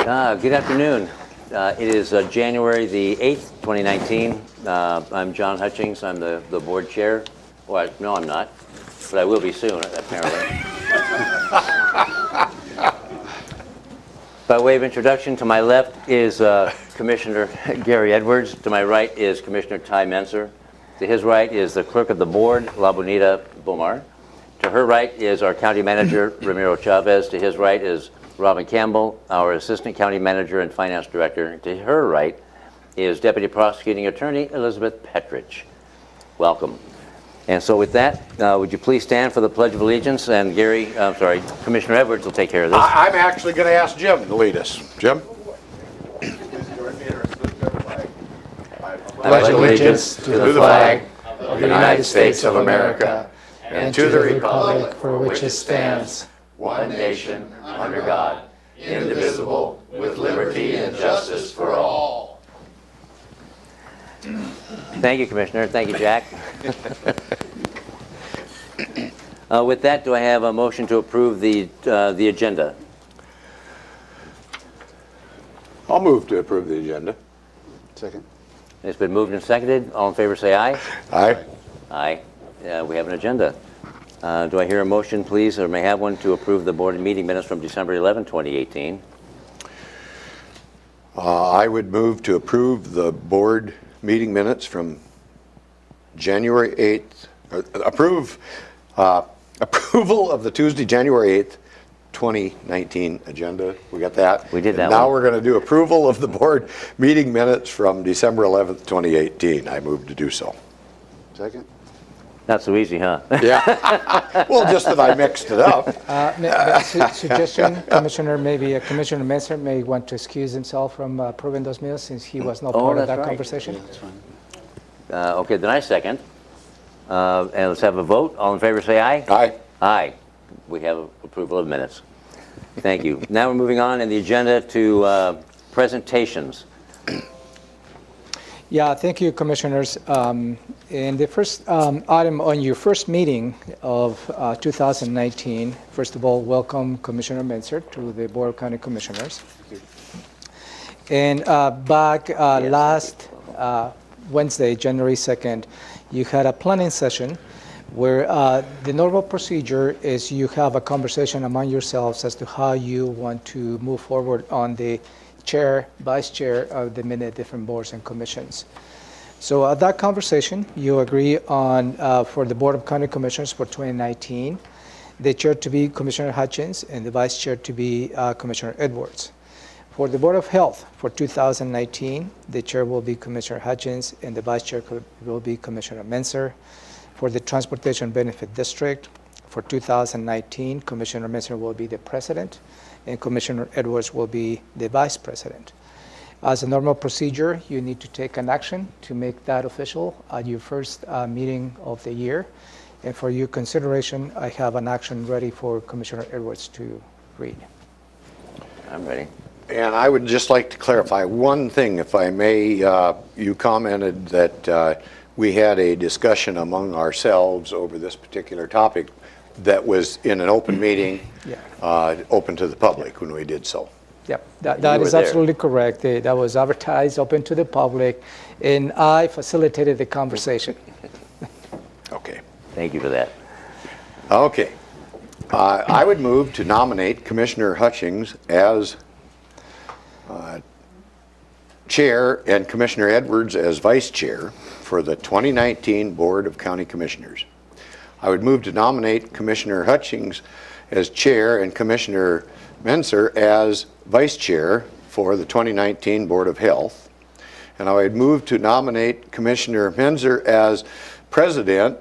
Good afternoon. It is January the 8th, 2019. I'm John Hutchings. I'm the board chair. Well, no, I'm not, but I will be soon, apparently. By way of introduction, to my left is Commissioner Gary Edwards. To my right is Commissioner Ty Menser. To his right is the clerk of the board, La Bonita Bomar. To her right is our county manager, Ramiro Chavez. To his right is Robin Campbell, our assistant county manager and finance director. To her right is deputy prosecuting attorney, Elizabeth Petrich. Welcome. And so with that, would you please stand for the Pledge of Allegiance? And Commissioner Edwards will take care of this. I'm actually going to ask Jim to lead us. Jim? I pledge allegiance to the flag of the United States of America and to the republic for which it stands, one nation, under God, indivisible, with liberty and justice for all. Thank you, Commissioner. Thank you, Jack. With that, do I have a motion to approve the agenda? I'll move to approve the agenda. Second. It's been moved and seconded. All in favor say aye. Aye. Aye. We have an agenda. Do I hear a motion, please, or may I have one, to approve the board meeting minutes from December 11, 2018? I would move to approve the board meeting minutes from January 8th. Approval of the Tuesday, January 8th, 2019 agenda. We got that? We did that. Now we're going to do approval of the board meeting minutes from December 11th, 2018. I move to do so. Second. Not so easy, huh? Yeah. Well, just that I mixed it up. Suggestion, Commissioner, maybe Commissioner Menser may want to excuse himself from approving those minutes since he was not part of that conversation. Yeah, that's fine. Okay, then I second. And let's have a vote. All in favor say aye. Aye. Aye. We have approval of minutes. Thank you. Now we're moving on in the agenda to presentations. Yeah, thank you, Commissioners. In the first item on your first meeting of 2019, first of all, welcome Commissioner Menser to the Board of County Commissioners. And back last Wednesday, January 2nd, you had a planning session where the normal procedure is you have a conversation among yourselves as to how you want to move forward on the chair, vice chair of the many different boards and commissions. So at that conversation, you agree on, for the Board of County Commissioners for 2019, the chair to be Commissioner Hutchins and the vice chair to be Commissioner Edwards. For the Board of Health for 2019, the chair will be Commissioner Hutchins and the vice chair will be Commissioner Menser. For the Transportation Benefit District for 2019, Commissioner Menser will be the president and Commissioner Edwards will be the vice president. As a normal procedure, you need to take an action to make that official at your first meeting of the year. And for your consideration, I have an action ready for Commissioner Edwards to read. I'm ready. And I would just like to clarify one thing, if I may. You commented that we had a discussion among ourselves over this particular topic that was in an open meeting, open to the public when we did so. Yep, that is absolutely correct. That was advertised, open to the public, and I facilitated the conversation. Okay. Thank you for that. Okay. I would move to nominate Commissioner Hutchings as chair and Commissioner Edwards as vice chair for the 2019 Board of County Commissioners. I would move to nominate Commissioner Hutchings as chair and Commissioner Menser as vice chair for the 2019 Board of Health. And I would move to nominate Commissioner Menser as president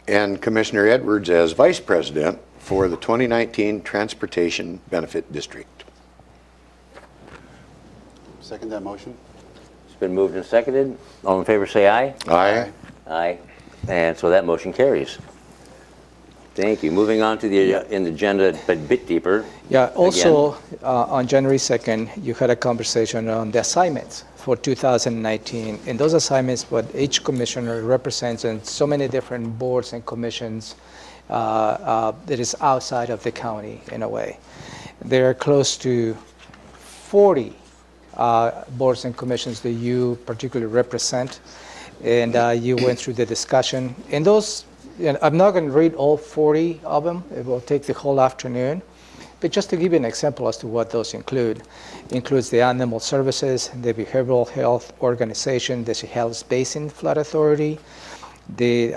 and Commissioner Edwards as vice president for the 2019 Transportation Benefit District. Second that motion. It's been moved and seconded. All in favor say aye. Aye. Aye. And so that motion carries. Thank you. Moving on to the agenda, but a bit deeper. Yeah, also on January 2nd, you had a conversation on the assignments for 2019. And those assignments, what each commissioner represents in so many different boards and commissions that is outside of the county in a way. There are close to 40 boards and commissions that you particularly represent, and you went through the discussion. And those, I'm not going to read all 40 of them. It will take the whole afternoon. But just to give you an example as to what those includes the Animal Services, the Behavioral Health Organization, the Chehalis Basin Flood Authority, the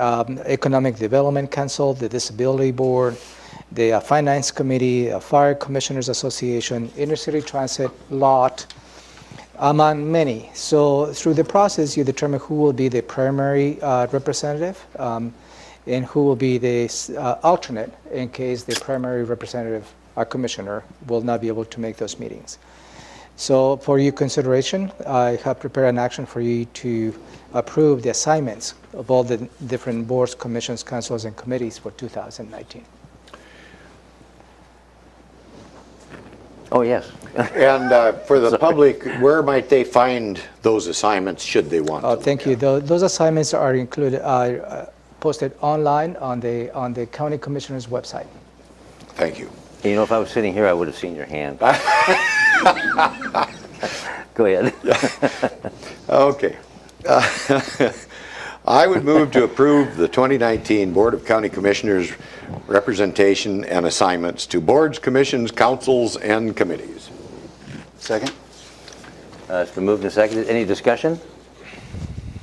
Economic Development Council, the Disability Board, the Finance Committee, Fire Commissioners Association, Inner City Transit, LOT, among many. So through the process, you determine who will be the primary representative and who will be the alternate in case the primary representative, commissioner, will not be able to make those meetings. So for your consideration, I have prepared an action for you to approve the assignments of all the different boards, commissions, councils, and committees for 2019. Oh, yes. And for the public, where might they find those assignments should they want to? Thank you. Those assignments are included, posted online on the county commissioner's website. Thank you. You know, if I was sitting here, I would have seen your hand. Go ahead. Okay. I would move to approve the 2019 Board of County Commissioners representation and assignments to boards, commissions, councils, and committees. Second? It's been moved and seconded. Any discussion?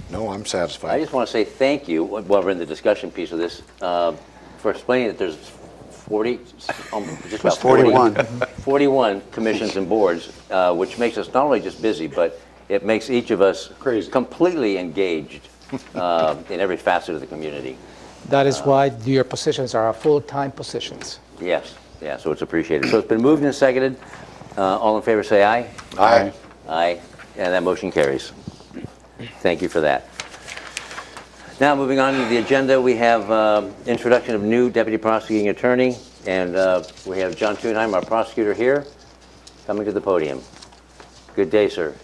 No, I'm I satisfied. just want to say thank you, while we're in the discussion piece of this, for explaining that there's 40, just about 41. 41 commissions and boards, which makes us not only just busy, but it makes each of us Crazy. completely engaged in every facet of the community. That is why your positions are full-time positions. Yes, yeah, so it's appreciated. So it's been moved and seconded. All in favor say aye. Aye. Aye, and that motion carries. Thank you for that. Now, moving on to the agenda, we have introduction of new deputy prosecuting attorney, and we have John Thunheim, our prosecutor, here, coming to the podium. Good day, sir.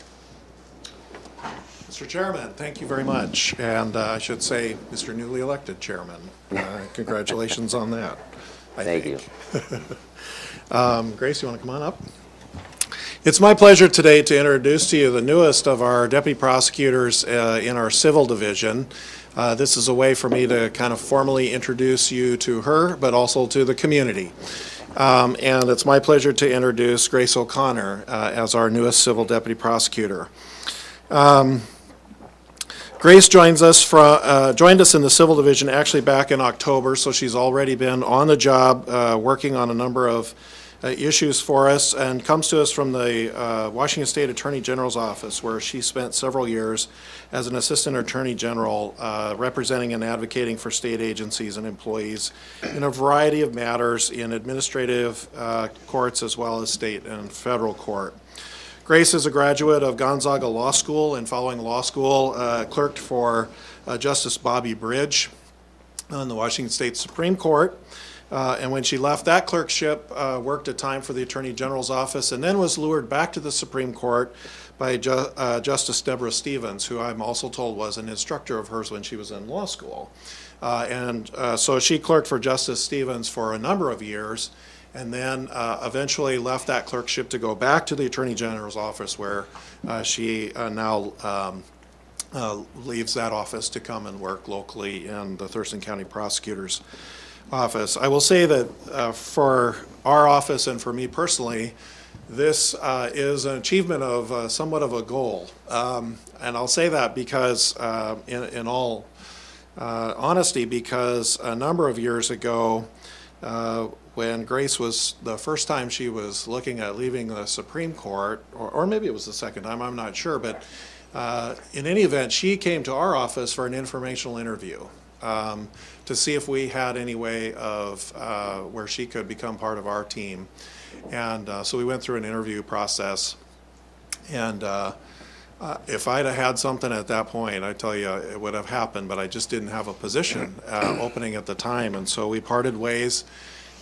Mr. Chairman, thank you very much. And I should say, Mr. newly elected chairman. Congratulations on that. Thank you. Grace, you want to come on up? It's my pleasure today to introduce to you the newest of our deputy prosecutors in our civil division. This is a way for me to kind of formally introduce you to her, but also to the community. And it's my pleasure to introduce Grace O'Connor as our newest civil deputy prosecutor. Grace joined us in the civil division actually back in October, so she's already been on the job working on a number of issues for us, and comes to us from the Washington State Attorney General's office, where she spent several years as an assistant attorney general representing and advocating for state agencies and employees in a variety of matters in administrative courts as well as state and federal court. Grace is a graduate of Gonzaga Law School, and following law school clerked for Justice Bobby Bridge on the Washington State Supreme Court. And when she left that clerkship, worked a time for the Attorney General's office, and then was lured back to the Supreme Court by Justice Deborah Stevens, who I'm also told was an instructor of hers when she was in law school. So she clerked for Justice Stevens for a number of years, and then eventually left that clerkship to go back to the Attorney General's office, where she now leaves that office to come and work locally in the Thurston County Prosecutor's office. I will say that for our office and for me personally, this is an achievement of somewhat of a goal. And I'll say that because, in all honesty, because a number of years ago, when Grace was, the first time she was looking at leaving the Supreme Court, or maybe it was the second time, I'm not sure, but in any event, she came to our office for an informational interview. To see if we had any way of where she could become part of our team. And so we went through an interview process. And if I'd have had something at that point, I tell you, it would have happened, but I just didn't have a position opening at the time. And so we parted ways.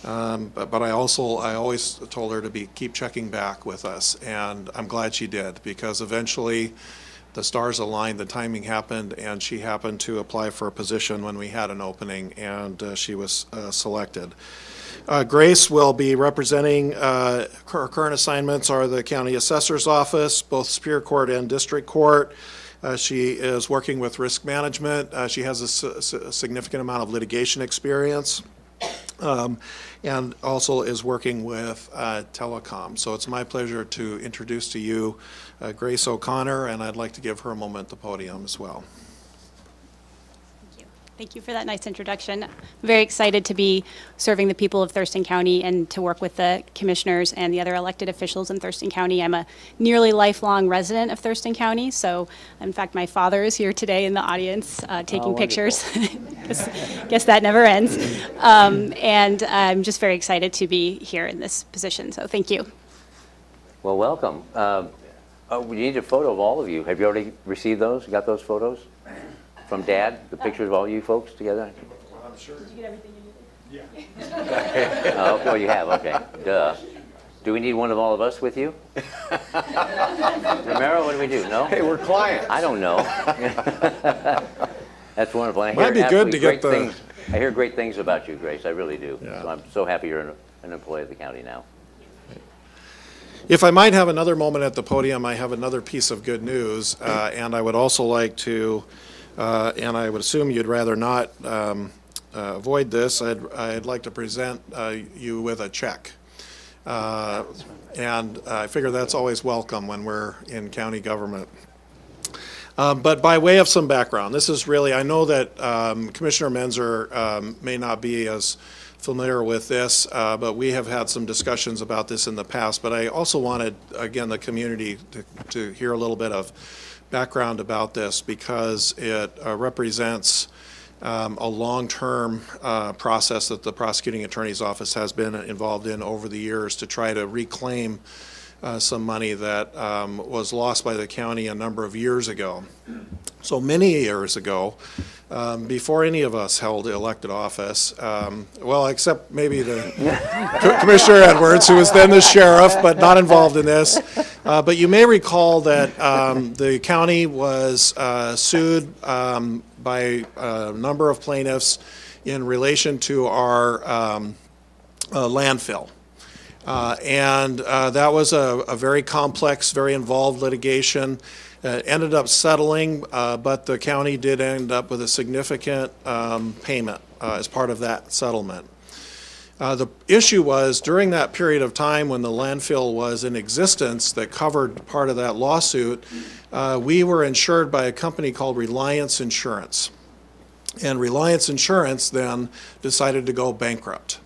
But I always told her to keep checking back with us. And I'm glad she did, because eventually the stars aligned, the timing happened, and she happened to apply for a position when we had an opening, and she was selected. Grace will be representing, her current assignments are the County Assessor's Office, both Superior Court and District Court. She is working with risk management. She has a significant amount of litigation experience, and also is working with telecom. So it's my pleasure to introduce to you Grace O'Connor, and I'd like to give her a moment at the podium as well. Thank you for that nice introduction. I'm very excited to be serving the people of Thurston County and to work with the commissioners and the other elected officials in Thurston County. I'm a nearly lifelong resident of Thurston County, so in fact my father is here today in the audience taking pictures. guess that never ends. And I'm just very excited to be here in this position, so thank you. Well, welcome. We need a photo of all of you. Have you already received those? You got those photos? From Dad, the pictures of all you folks together? Well, I'm sure. Did you get everything you needed? Yeah. Oh, well, you have, okay. Duh. Do we need one of all of us with you? Romero, what do we do? No? Hey, we're clients. I don't know. That's wonderful. I Might hear be good to absolutely get great the- things. I hear great things about you, Grace. I really do. Yeah. So I'm so happy you're an employee of the county now. If I might have another moment at the podium, I have another piece of good news, and I would also like to, and I would assume you'd rather not avoid this, I'd like to present you with a check. And I figure that's always welcome when we're in county government. But by way of some background, this is really, I know that Commissioner Menzer may not be as familiar with this, but we have had some discussions about this in the past. But I also wanted, again, the community to hear a little bit of background about this because it represents a long-term process that the prosecuting attorney's office has been involved in over the years to try to reclaim some money that was lost by the county a number of years ago. So many years ago, before any of us held elected office, well, except maybe the Commissioner Edwards, who was then the sheriff, but not involved in this. But you may recall that the county was sued by a number of plaintiffs in relation to our landfill. And that was a very complex, very involved litigation. Ended up settling, but the county did end up with a significant payment as part of that settlement. The issue was during that period of time when the landfill was in existence that covered part of that lawsuit, we were insured by a company called Reliance Insurance. And Reliance Insurance then decided to go bankrupt.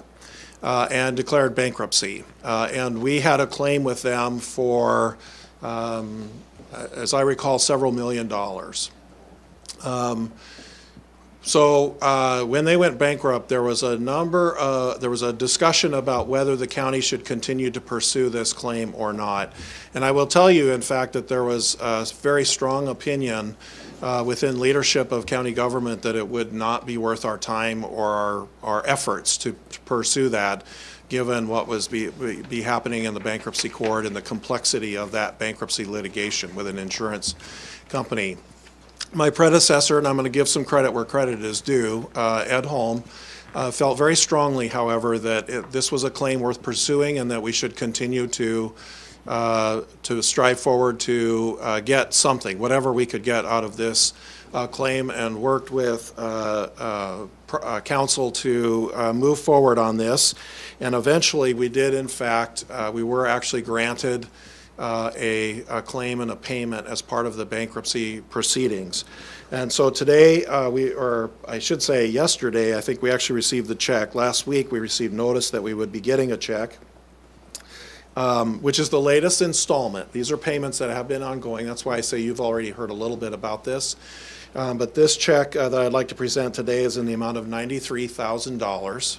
And declared bankruptcy. And we had a claim with them for, as I recall, several $1 million. So when they went bankrupt, there was a discussion about whether the county should continue to pursue this claim or not. And I will tell you, in fact, that there was a very strong opinion within leadership of county government that it would not be worth our time or our efforts to pursue that, given what was be happening in the bankruptcy court and the complexity of that bankruptcy litigation with an insurance company. My predecessor, and I'm going to give some credit where credit is due, Ed Holm, felt very strongly, however, that this was a claim worth pursuing and that we should continue to strive forward to get something, whatever we could get out of this claim, and worked with council to move forward on this. And eventually we did, in fact, we were actually granted a claim and a payment as part of the bankruptcy proceedings. And so today, or I should say yesterday, I think we actually received the check. Last week we received notice that we would be getting a check. Which is the latest installment. These are payments that have been ongoing. That's why I say you've already heard a little bit about this. But this check that I'd like to present today is in the amount of $93,000.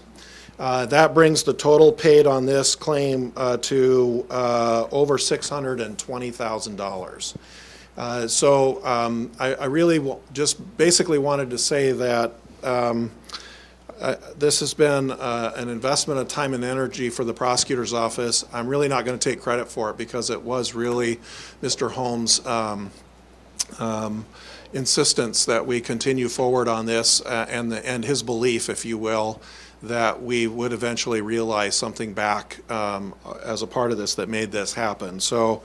That brings the total paid on this claim to over $620,000. So I really just basically wanted to say that this has been an investment of time and energy for the prosecutor's office. I'm really not going to take credit for it because it was really Mr. Holmes' insistence that we continue forward on this, and his belief, if you will, that we would eventually realize something back as a part of this that made this happen. So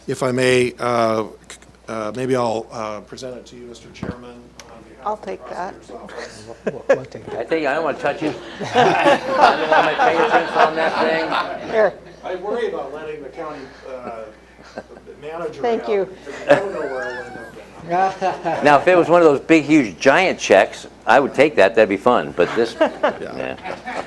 if I may, maybe I'll present it to you, Mr. Chairman. I'll take that. We'll take that. I think I don't want to touch you. I don't want my fingerprints on that thing. Here, I worry about letting the county manager. thank you. Because I don't know where I'll end up. Now, if it was one of those big, huge, giant checks, I would take that. That'd be fun. But this, yeah.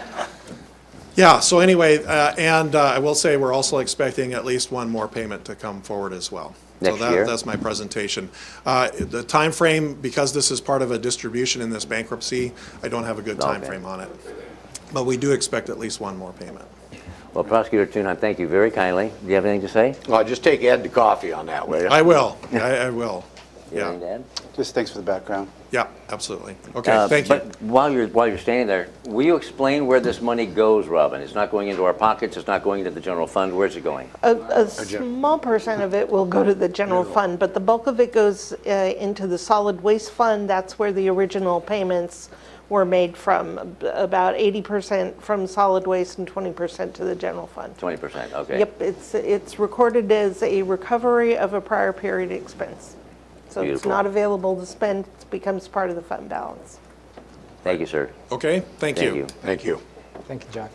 Yeah, so anyway, and I will say we're also expecting at least one more payment to come forward as well. Next So year? that's my presentation. The time frame, because this is part of a distribution in this bankruptcy, I don't have a good time Okay. frame on it. But we do expect at least one more payment. Well, Prosecutor Thunheim, thank you very kindly. Do you have anything to say? Well, just take Ed to coffee on that, will you? I will, I will. You have anything Yeah, to add? Just thanks for the background. yeah, absolutely. Okay, thank you. But while you're standing there, will you explain where this money goes, Robin? It's not going into our pockets, it's not going into the general fund, where's it going? A small percent of it will go to the general fund, but the bulk of it goes into the solid waste fund. That's where the original payments were made from, about 80% from solid waste and 20% to the general fund. 20%, okay. Yep, it's recorded as a recovery of a prior period expense. So it's Beautiful. not available to spend, it becomes part of the fund balance. Thank you, sir. Okay, thank you. Thank you. Thank you, John.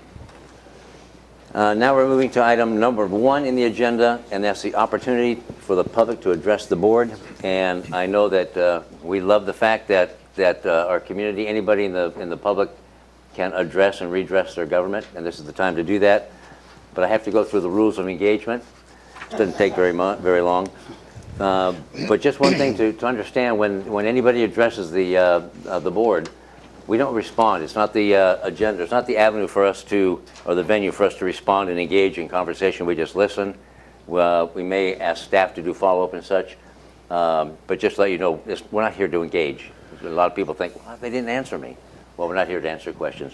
Now we're moving to item number 1 in the agenda, and that's the opportunity for the public to address the board. And I know that we love the fact that our community, anybody in the public, can address and redress their government, and this is the time to do that. But I have to go through the rules of engagement. It doesn't take very long. But just one thing to understand: when anybody addresses the board, we don't respond. It's not the agenda. It's not the avenue for us to, or the venue for us to respond and engage in conversation. We just listen. We may ask staff to do follow-up and such, but just to let you know, we're not here to engage. A lot of people think, well, they didn't answer me. Well, we're not here to answer questions.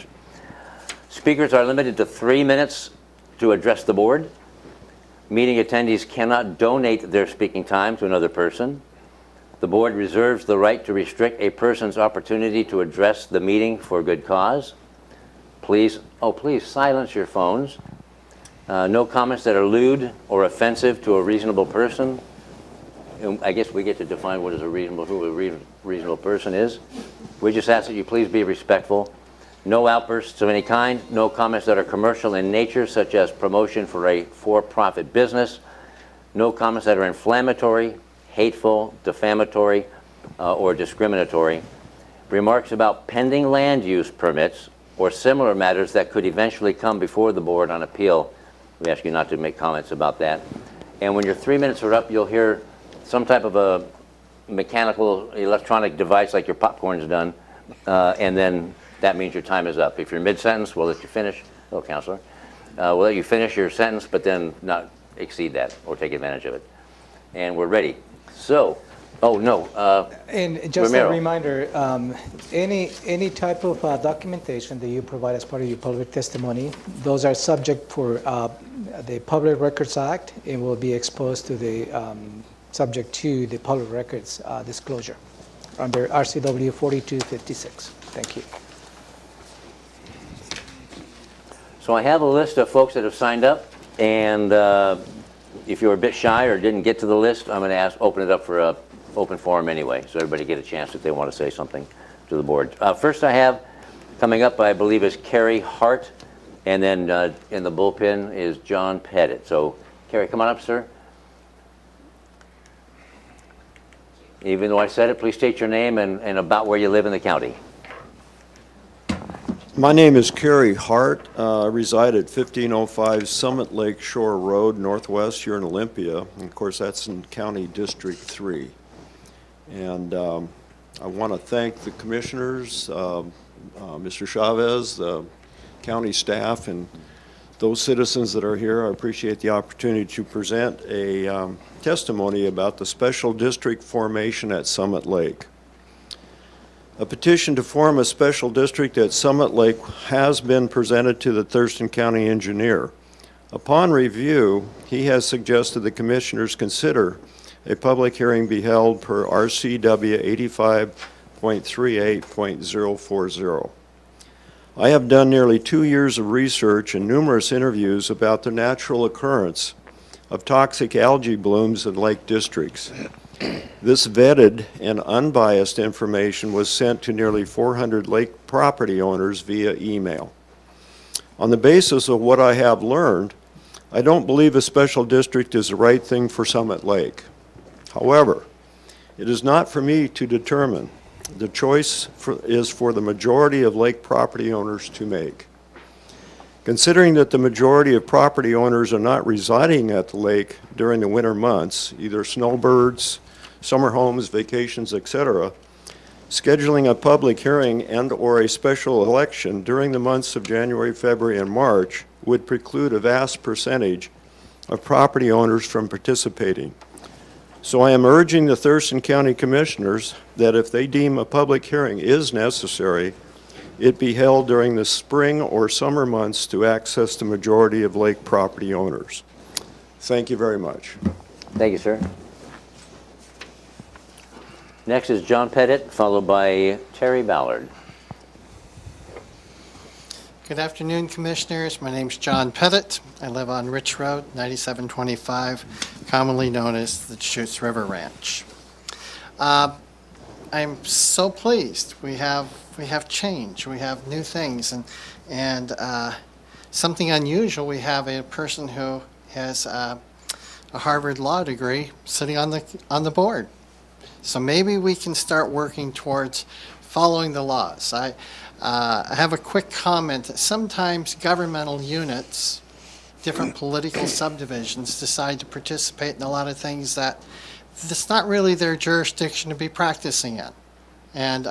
Speakers are limited to 3 minutes to address the board. Meeting attendees cannot donate their speaking time to another person. The board reserves the right to restrict a person's opportunity to address the meeting for a good cause. Please silence your phones. No comments that are lewd or offensive to a reasonable person. And I guess we get to define who a reasonable person is. We just ask that you please be respectful. No outbursts of any kind. No comments that are commercial in nature, such as promotion for a for-profit business. No comments that are inflammatory, hateful, defamatory, or discriminatory. Remarks about pending land use permits or similar matters that could eventually come before the board on appeal. We ask you not to make comments about that. And when your 3 minutes are up, you'll hear some type of a mechanical electronic device like your popcorn's done, and then that means your time is up. If you're mid-sentence, we'll let you finish. Hello, Counselor. We'll let you finish your sentence, but then not exceed that or take advantage of it. And we're ready. So, And just Romero. a reminder, any type of documentation that you provide as part of your public testimony, those are subject for the Public Records Act and will be exposed to the subject to the public records disclosure under RCW 4256. Thank you. So I have a list of folks that have signed up, and if you're a bit shy or didn't get to the list, I'm going to open it up for an open forum anyway, so everybody get a chance if they want to say something to the board. First I have, coming up, I believe, is Kerry Hart, and then in the bullpen is John Pettit. So, Kerry, come on up, sir. Even though I said it, please state your name and about where you live in the county. My name is Kerry Hart. I reside at 1505 Summit Lake Shore Road, Northwest, here in Olympia. And of course, that's in County District 3. And I want to thank the commissioners, Mr. Chavez, the county staff, and those citizens that are here. I appreciate the opportunity to present a testimony about the special district formation at Summit Lake. A petition to form a special district at Summit Lake has been presented to the Thurston County engineer. Upon review, he has suggested the commissioners consider a public hearing be held per RCW 85.38.040. I have done nearly 2 years of research and numerous interviews about the natural occurrence of toxic algae blooms in lake districts. This vetted and unbiased information was sent to nearly 400 lake property owners via email. On the basis of what I have learned, I don't believe a special district is the right thing for Summit Lake. However, it is not for me to determine. The choice is for the majority of lake property owners to make. Considering that the majority of property owners are not residing at the lake during the winter months, either snowbirds, summer homes, vacations, etc., scheduling a public hearing and/or a special election during the months of January, February, and March would preclude a vast percentage of property owners from participating. So I am urging the Thurston County Commissioners that if they deem a public hearing is necessary, it be held during the spring or summer months to access the majority of lake property owners. Thank you very much. Thank you, sir. Next is John Pettit, followed by Terry Ballard. Good afternoon, Commissioners. My name's John Pettit. I live on Rich Road, 9725, commonly known as the Chutes River Ranch. I'm so pleased. We have change. We have new things, and something unusual. We have a person who has a Harvard Law degree sitting on the board. So maybe we can start working towards following the laws. I have a quick comment that sometimes governmental units, different political subdivisions, decide to participate in a lot of things that it's not really their jurisdiction to be practicing in. And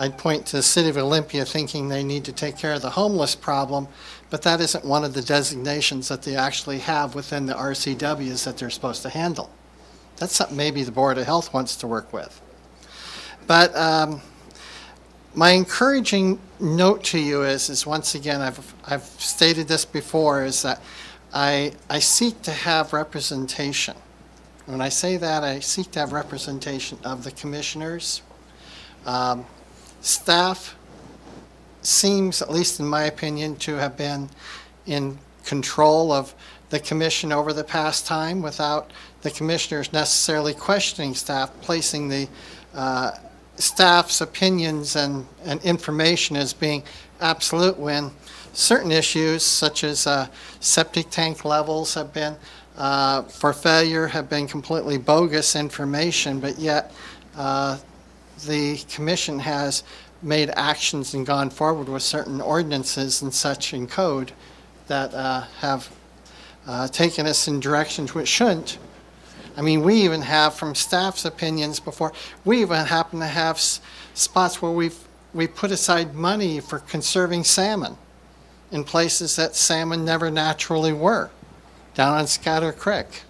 I'd point to the city of Olympia thinking they need to take care of the homeless problem, but that isn't one of the designations that they actually have within the RCWs that they're supposed to handle. That's something maybe the Board of Health wants to work with. But my encouraging note to you is once again, I've stated this before, is that I seek to have representation. When I say that, I seek to have representation of the commissioners. Staff seems, at least in my opinion, to have been in control of the commission over the past time without the commissioners necessarily questioning staff, placing the staff's opinions and information as being absolute when certain issues such as septic tank levels have been for failure have been completely bogus information, but yet the commission has made actions and gone forward with certain ordinances and such in code that have taken us in directions which shouldn't. I mean, we even have, from staff's opinions before, we even happen to have spots where we put aside money for conserving salmon in places that salmon never naturally were, down on Scatter Creek.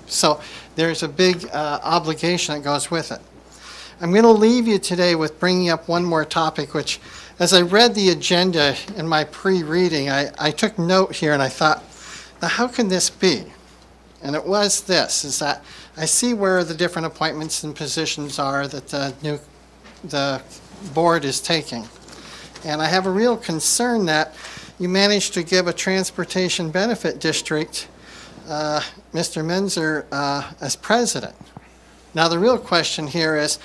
So there's a big obligation that goes with it. I'm going to leave you today with bringing up one more topic, which, as I read the agenda in my pre-reading, I took note here and I thought, now how can this be? And it was this, is that I see where the different appointments and positions are that the board is taking. And I have a real concern that you managed to give a transportation benefit district Mr. Menzer as president. Now the real question here is,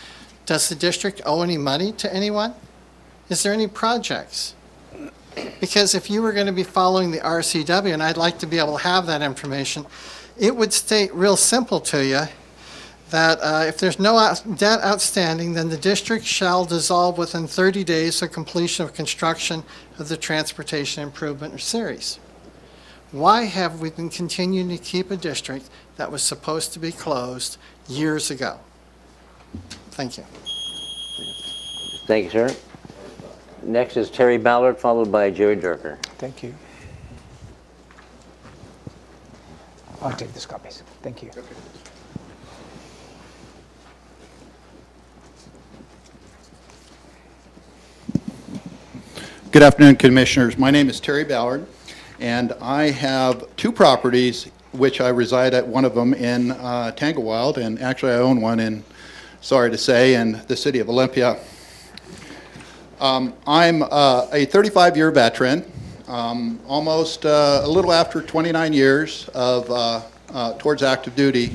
does the district owe any money to anyone? Is there any projects? Because if you were going to be following the RCW, and I'd like to be able to have that information, it would state real simple to you that if there's no debt outstanding, then the district shall dissolve within 30 days of completion of construction of the transportation improvement series. Why have we been continuing to keep a district that was supposed to be closed years ago? Thank you. Thank you, sir. Next is Terry Ballard, followed by Jerry Durker. Thank you. I'll take these copies. Thank you. Good afternoon, Commissioners. My name is Terry Ballard, and I have two properties which I reside at one of them in Tanglewild, and actually I own one in, sorry to say, in the city of Olympia. I'm a 35-year veteran, almost a little after 29 years of towards active duty,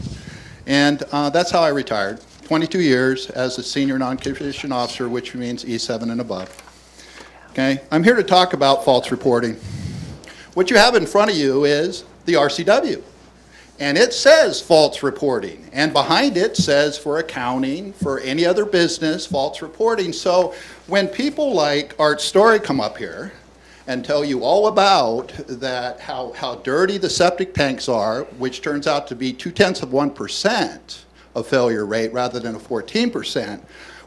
and that's how I retired. 22 years as a senior non-commissioned officer, which means E7 and above. Okay, I'm here to talk about false reporting. What you have in front of you is the RCW, and it says false reporting, and behind it says for accounting, for any other business, false reporting. So when people like Art Story come up here and tell you all about that, how dirty the septic tanks are, which turns out to be 0.2% of failure rate rather than a 14%,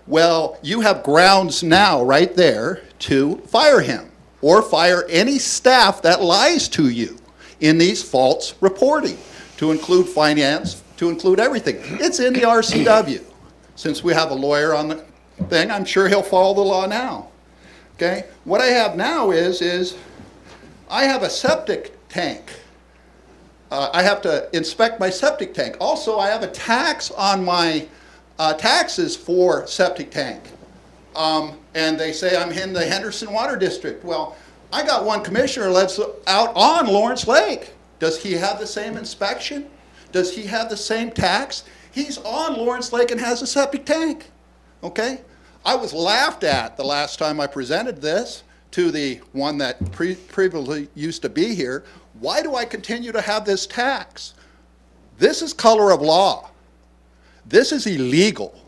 well, you have grounds now right there to fire him or fire any staff that lies to you in these false reporting, to include finance, to include everything. It's in the RCW. Since we have a lawyer on the thing, I'm sure he'll follow the law now. Okay? What I have now is I have a septic tank. I have to inspect my septic tank. Also, I have a tax on my taxes for septic tank. And they say I'm in the Henderson Water District. Well, I got one commissioner that's out on Lawrence Lake. Does he have the same inspection? Does he have the same tax? He's on Lawrence Lake and has a septic tank. Okay? I was laughed at the last time I presented this to the one that previously used to be here. Why do I continue to have this tax? This is color of law. This is illegal.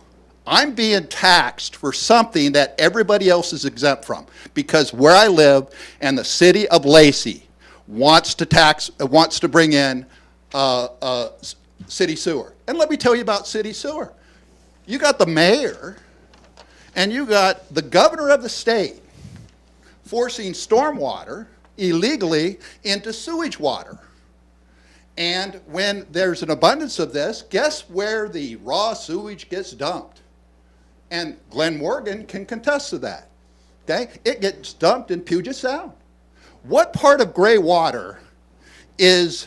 I'm being taxed for something that everybody else is exempt from, because where I live and the city of Lacey wants to bring in city sewer. And let me tell you about city sewer. You got the mayor and you got the governor of the state forcing stormwater illegally into sewage water. And when there's an abundance of this, guess where the raw sewage gets dumped? And Glenn Morgan can contest to that. Okay? It gets dumped in Puget Sound. What part of gray water is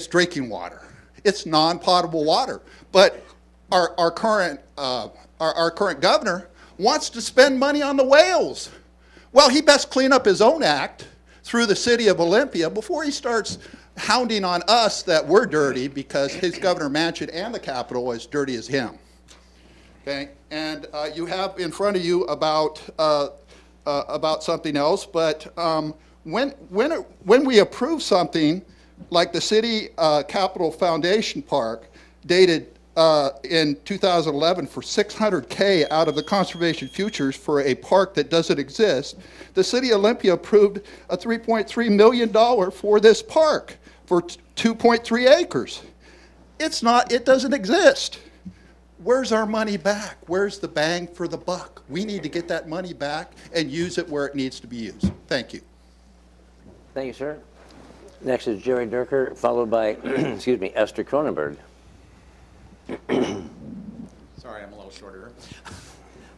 drinking water? It's non-potable water. But our current governor wants to spend money on the whales. Well, he best clean up his own act through the city of Olympia before he starts hounding on us that we're dirty, because his Governor Manchin and the Capitol are as dirty as him. Okay, and you have in front of you about something else, but when we approve something like the City Capitol Foundation Park, dated in 2011 for $600K out of the conservation futures for a park that doesn't exist, the City of Olympia approved a $3.3 million for this park for 2.3 acres. It doesn't exist. Where's our money back? Where's the bang for the buck? We need to get that money back and use it where it needs to be used. Thank you. Thank you, sir. Next is Jerry Durker, followed by, excuse me, Esther Cronenberg. Sorry, I'm a little shorter.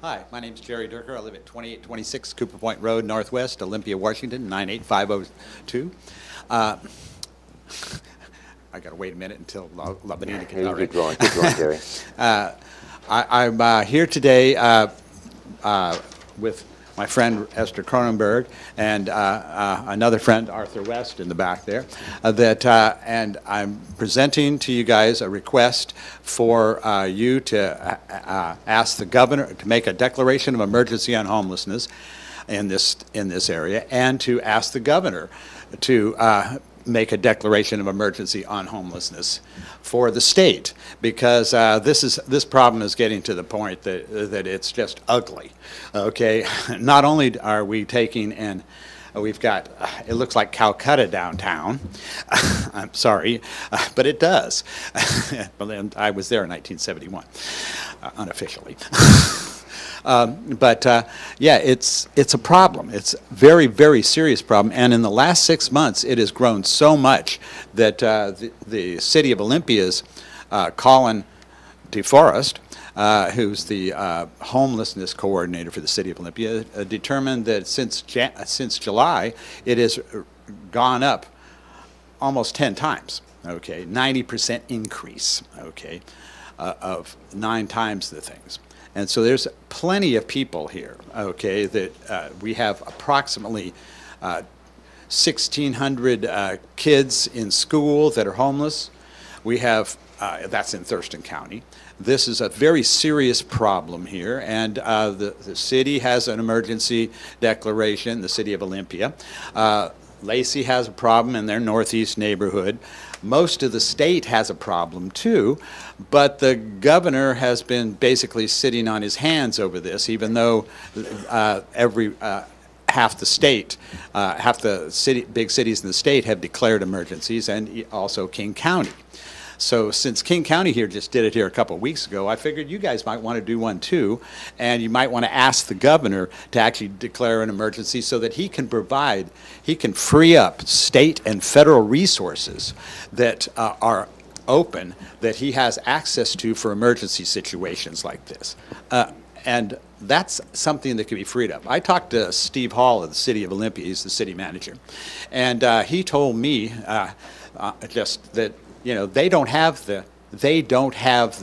Hi, my name's Jerry Durker. I live at 2826 Cooper Point Road, Northwest, Olympia, Washington, 98502. I got to wait a minute until Labanina can. Keep going, Jerry. I'm here today with my friend Esther Cronenberg and another friend, Arthur West, in the back there. And I'm presenting to you guys a request for you to ask the governor to make a declaration of emergency on homelessness in this area, and to ask the governor to make a declaration of emergency on homelessness for the state, because this problem is getting to the point that it's just ugly. Okay, not only are we taking and we've got, it looks like Calcutta downtown. I'm sorry, but it does. I was there in 1971, unofficially. Yeah, it's a problem. It's a very, very serious problem. And in the last 6 months, it has grown so much that the city of Olympia's Colin DeForest, who's the homelessness coordinator for the city of Olympia, determined that since July, it has gone up almost 10 times. okay, 90% increase, okay, of 9 times the things. And so there's plenty of people here, okay, that we have approximately 1,600 kids in school that are homeless. We have, that's in Thurston County. This is a very serious problem here, and the city has an emergency declaration, the city of Olympia. Lacey has a problem in their northeast neighborhood. Most of the state has a problem too, but the governor has been basically sitting on his hands over this, even though half the state, half the big cities in the state have declared emergencies, and also King County. So since King County here just did it here a couple of weeks ago, I figured you guys might want to do one too, and you might want to ask the governor to actually declare an emergency so that he can free up state and federal resources that are open, that he has access to for emergency situations like this. And that's something that can be freed up. I talked to Steve Hall of the city of Olympia, he's the city manager, and he told me just that, you know, they don't have the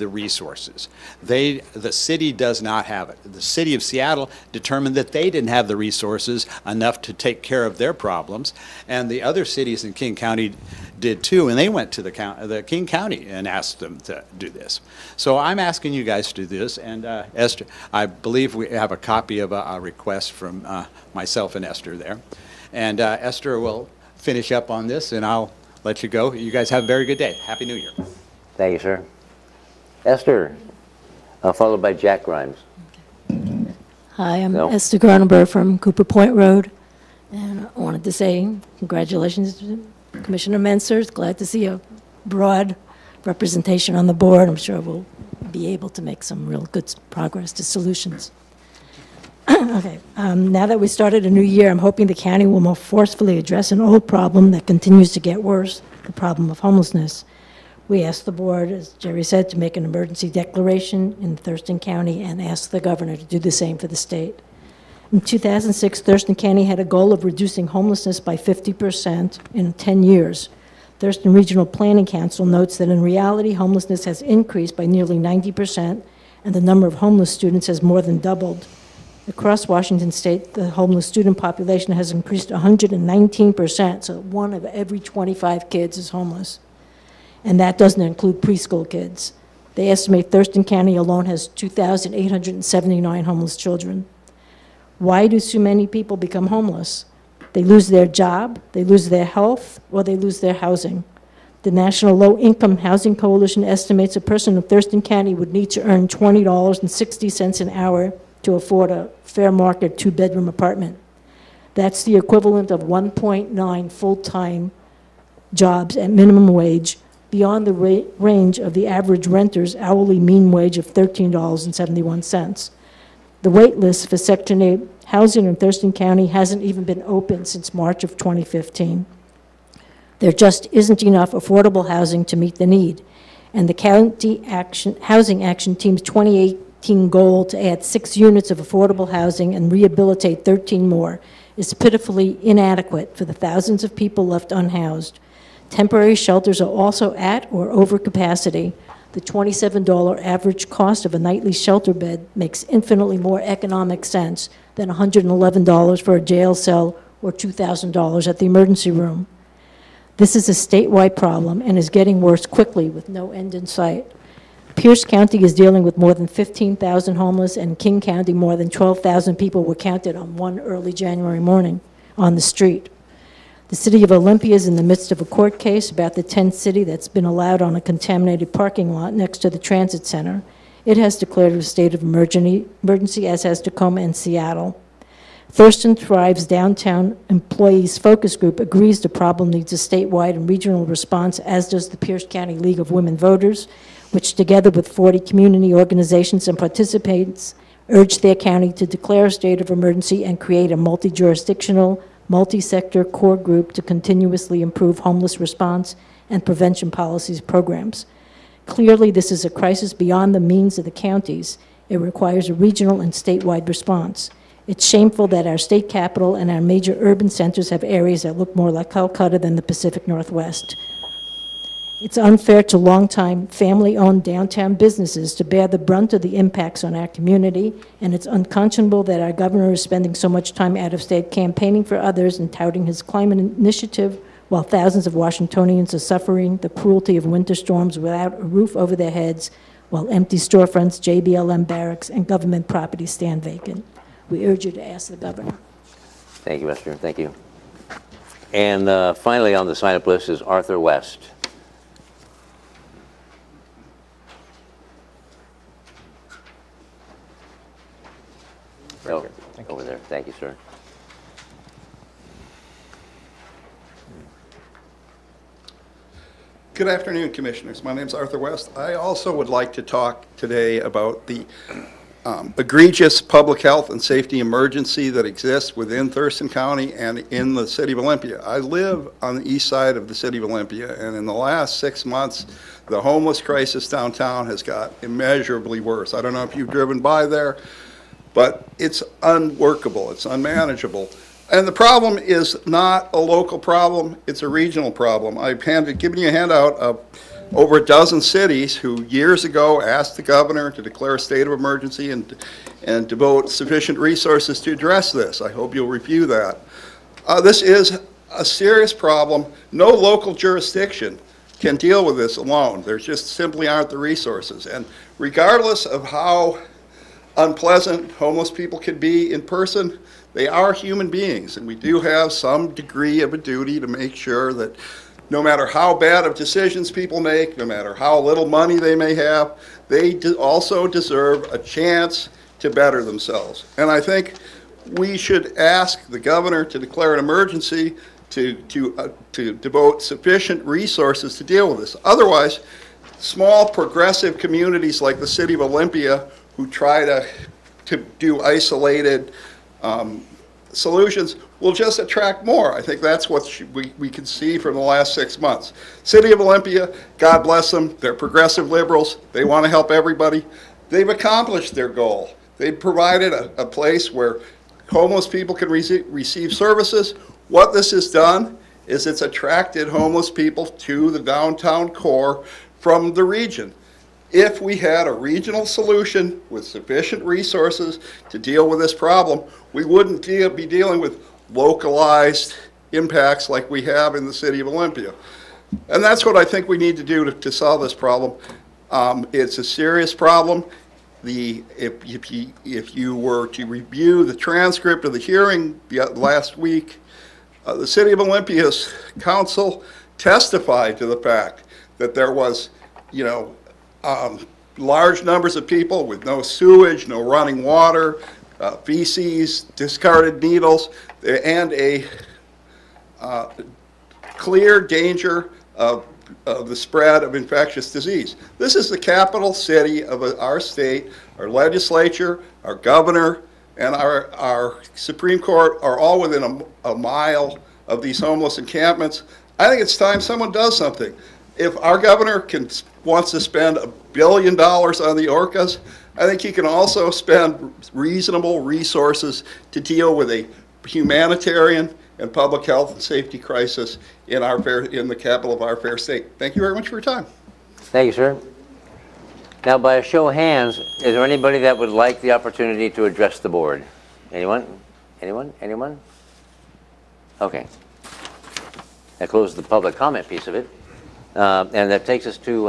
resources. The city does not have it. The city of Seattle determined that they didn't have the resources enough to take care of their problems, and the other cities in King County did too, and they went to the King County and asked them to do this. So I'm asking you guys to do this, and Esther, I believe we have a copy of a request from myself and Esther there. And Esther will finish up on this, and I'll let you go. You guys have a very good day. Happy New Year. Thank you, sir. Esther, followed by Jack Grimes. Hi, I'm No. Esther Gronenberg from Cooper Point Road, and I wanted to say congratulations to Commissioner Menser. Glad to see a broad representation on the board. I'm sure we'll be able to make some real good progress to solutions. Okay, now that we started a new year, I'm hoping the county will more forcefully address an old problem that continues to get worse, the problem of homelessness. We asked the board, as Jerry said, to make an emergency declaration in Thurston County and ask the governor to do the same for the state. In 2006, Thurston County had a goal of reducing homelessness by 50% in 10 years. Thurston Regional Planning Council notes that in reality, homelessness has increased by nearly 90%, and the number of homeless students has more than doubled. Across Washington state, the homeless student population has increased 119%, so 1 of every 25 kids is homeless. And that doesn't include preschool kids. They estimate Thurston County alone has 2,879 homeless children. Why do so many people become homeless? They lose their job, they lose their health, or they lose their housing. The National Low Income Housing Coalition estimates a person in Thurston County would need to earn $20.60 an hour to afford a fair market 2-bedroom apartment. That's the equivalent of 1.9 full-time jobs at minimum wage, beyond the range of the average renter's hourly mean wage of $13.71. The wait list for Section 8 housing in Thurston County hasn't even been open since March of 2015. There just isn't enough affordable housing to meet the need, and the County Housing Action Team's 2018 goal to add 6 units of affordable housing and rehabilitate 13 more is pitifully inadequate for the thousands of people left unhoused. Temporary shelters are also at or over capacity. The $27 average cost of a nightly shelter bed makes infinitely more economic sense than $111 for a jail cell or $2,000 at the emergency room. This is a statewide problem and is getting worse quickly with no end in sight. Pierce County is dealing with more than 15,000 homeless, and King County more than 12,000 people were counted on one early January morning on the street. The city of Olympia is in the midst of a court case about the tent city that's been allowed on a contaminated parking lot next to the transit center. It has declared a state of emergency, as has Tacoma and Seattle. Thurston Thrive's Downtown Employees Focus Group agrees the problem needs a statewide and regional response, as does the Pierce County League of Women Voters, which together with 40 community organizations and participants urge their county to declare a state of emergency and create a multi-jurisdictional, multi-sector core group to continuously improve homeless response and prevention policies programs. Clearly, this is a crisis beyond the means of the counties. It requires a regional and statewide response. It's shameful that our state capital and our major urban centers have areas that look more like Calcutta than the Pacific Northwest. It's unfair to longtime family-owned downtown businesses to bear the brunt of the impacts on our community, and it's unconscionable that our governor is spending so much time out of state campaigning for others and touting his climate initiative while thousands of Washingtonians are suffering the cruelty of winter storms without a roof over their heads, while empty storefronts, JBLM barracks, and government properties stand vacant. We urge you to ask the governor. Thank you, Esther. Thank you. And finally on the sign-up list is Arthur West. Oh, over there. Thank you, sir. Good afternoon, Commissioners. My name is Arthur West. I also would like to talk today about the egregious public health and safety emergency that exists within Thurston County and in the city of Olympia. I live on the east side of the city of Olympia, and in the last 6 months, the homeless crisis downtown has got immeasurably worse. I don't know if you've driven by there, but it's unworkable, it's unmanageable. And the problem is not a local problem, it's a regional problem. I've given you a handout of over a dozen cities who years ago asked the governor to declare a state of emergency and devote sufficient resources to address this. I hope you'll review that. This is a serious problem. No local jurisdiction can deal with this alone. There just simply aren't the resources. And regardless of how unpleasant homeless people can be in person, they are human beings, and we do have some degree of a duty to make sure that no matter how bad of decisions people make, no matter how little money they may have, they also deserve a chance to better themselves. And I think we should ask the governor to declare an emergency to devote sufficient resources to deal with this. Otherwise, small progressive communities like the city of Olympia who try to do isolated solutions will just attract more. I think that's what we can see from the last 6 months. City of Olympia, God bless them, they're progressive liberals, they want to help everybody. They've accomplished their goal. They've provided a place where homeless people can receive services. What this has done is it's attracted homeless people to the downtown core from the region. If we had a regional solution with sufficient resources to deal with this problem, we wouldn't be dealing with localized impacts like we have in the city of Olympia. And that's what I think we need to do to solve this problem. It's a serious problem. If you were to review the transcript of the hearing last week, the city of Olympia's council testified to the fact that there was, large numbers of people with no sewage, no running water, feces, discarded needles, and a clear danger of the spread of infectious disease. This is the capital city of our state. Our legislature, our governor, and our Supreme Court are all within a mile of these homeless encampments. I think it's time someone does something. If our governor wants to spend $1 billion on the orcas, I think he can also spend reasonable resources to deal with a humanitarian and public health and safety crisis in the capital of our fair state. Thank you very much for your time. Thank you, sir. Now, by a show of hands, is there anybody that would like the opportunity to address the board? Anyone? Anyone? Anyone? Okay. That closes the public comment piece of it. And that takes us to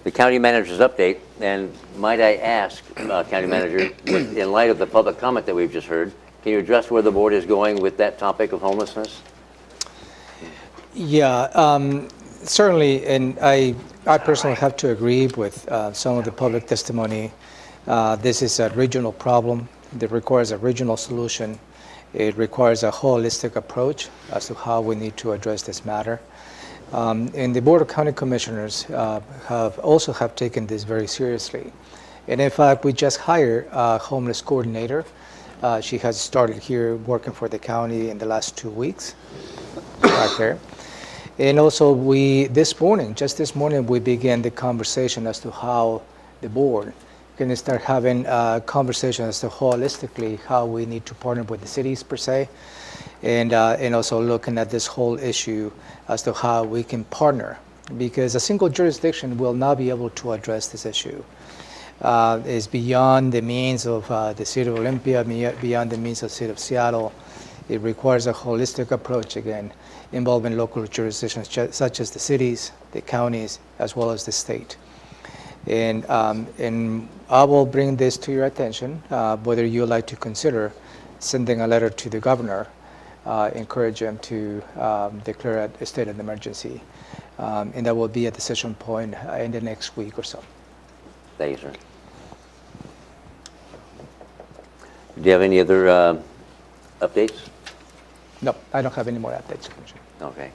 the county manager's update. And might I ask, County Manager, in light of the public comment that we've just heard, can you address where the board is going with that topic of homelessness? Yeah, certainly, and I personally have to agree with some of the public testimony. This is a regional problem that requires a regional solution. It requires a holistic approach as to how we need to address this matter. And the Board of County Commissioners have taken this very seriously. And in fact, we just hired a homeless coordinator. She has started here working for the county in the last 2 weeks, back there. And also just this morning, we began the conversation as to how the board can start having a conversation as to holistically how we need to partner with the cities per se, and also looking at this whole issue as to how we can partner because a single jurisdiction will not be able to address this issue. It's beyond the means of the City of Olympia, beyond the means of the City of Seattle. It requires a holistic approach, again, involving local jurisdictions such as the cities, the counties, as well as the state. And I will bring this to your attention, whether you would like to consider sending a letter to the governor, encourage him to declare a state of emergency. And that will be a decision point in the next week or so. Thank you, sir. Do you have any other updates? No, I don't have any more updates, Commissioner. Okay.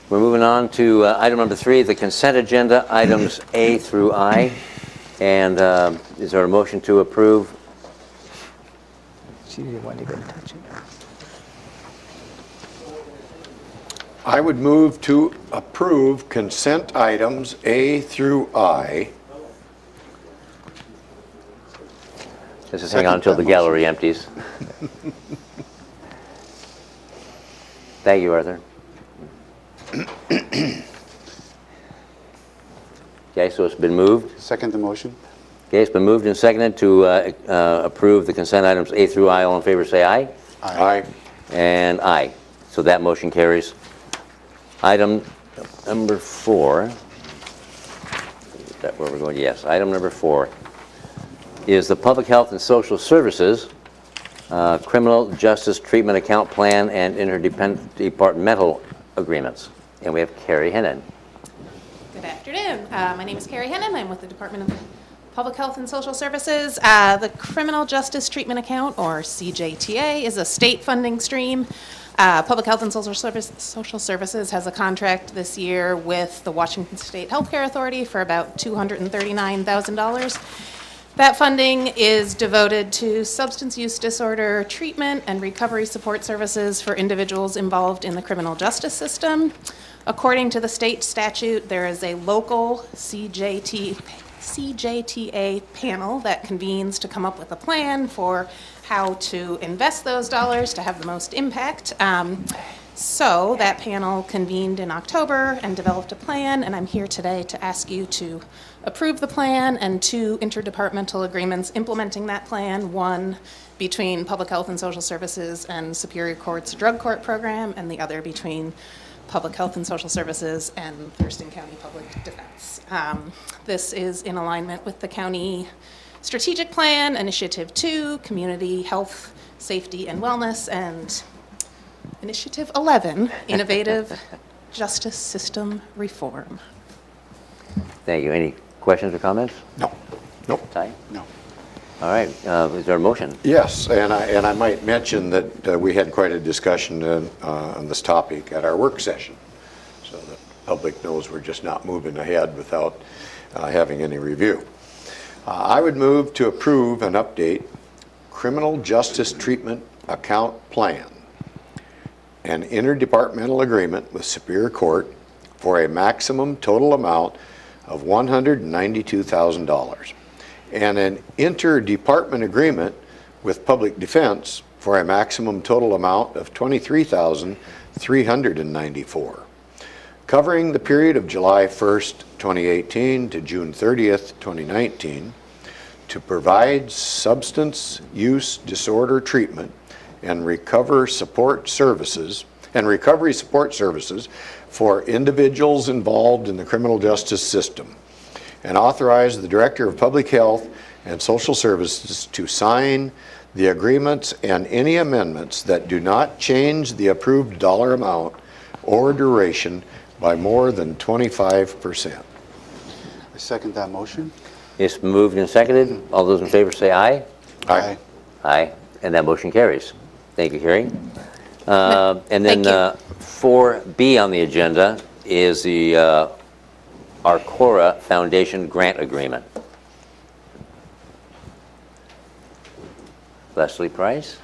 We're moving on to item number 3, the consent agenda, items A through I. And is there a motion to approve? She didn't want to even touch it. I would move to approve consent items A through I. Let's just hang on until the gallery empties. Thank you, Arthur. Okay, so it's been moved. Second the motion. Okay, it's been moved and seconded to approve the consent items A through I. All in favor, say aye. Aye. And aye. So that motion carries. Item number 4. Is that where we're going? Yes. Item number 4 is the Public Health and Social Services Criminal Justice Treatment Account Plan and Interdepartmental Agreements. And we have Carrie Hennon. Good afternoon. My name is Carrie Hennon. I'm with the Department of Public Health and Social Services. The Criminal Justice Treatment Account, or CJTA, is a state funding stream. Public Health and Social Services has a contract this year with the Washington State Healthcare Authority for about $239,000. That funding is devoted to substance use disorder treatment and recovery support services for individuals involved in the criminal justice system. According to the state statute, there is a local CJTA panel that convenes to come up with a plan for how to invest those dollars to have the most impact. So that panel convened in October and developed a plan, and I'm here today to ask you to approve the plan and 2 interdepartmental agreements implementing that plan, one between Public Health and Social Services and Superior Court's Drug Court Program, and the other between Public Health and Social Services and Thurston County Public Defense. This is in alignment with the county strategic plan, Initiative 2, Community Health, Safety, and Wellness, and Initiative 11, Innovative Justice System Reform. Thank you. Any questions or comments? No. Nope. Ty? No. All right. Is there a motion? Yes, and I might mention that we had quite a discussion on this topic at our work session, so the public knows we're just not moving ahead without having any review. I would move to approve and update Criminal Justice Treatment Account Plan, an interdepartmental agreement with Superior Court for a maximum total amount of $192,000, and an interdepartment agreement with Public Defense for a maximum total amount of $23,394, covering the period of July 1st, 2018 to June 30th, 2019, to provide substance use disorder treatment and recovery support services for individuals involved in the criminal justice system, and authorize the Director of Public Health and Social Services to sign the agreements and any amendments that do not change the approved dollar amount or duration by more than 25%. I second that motion. It's moved and seconded. All those in favor say aye. Aye. Aye. And that motion carries. Thank you, Carrie. And then Thank 4B on the agenda is the Arcora Foundation Grant Agreement. Leslie Price?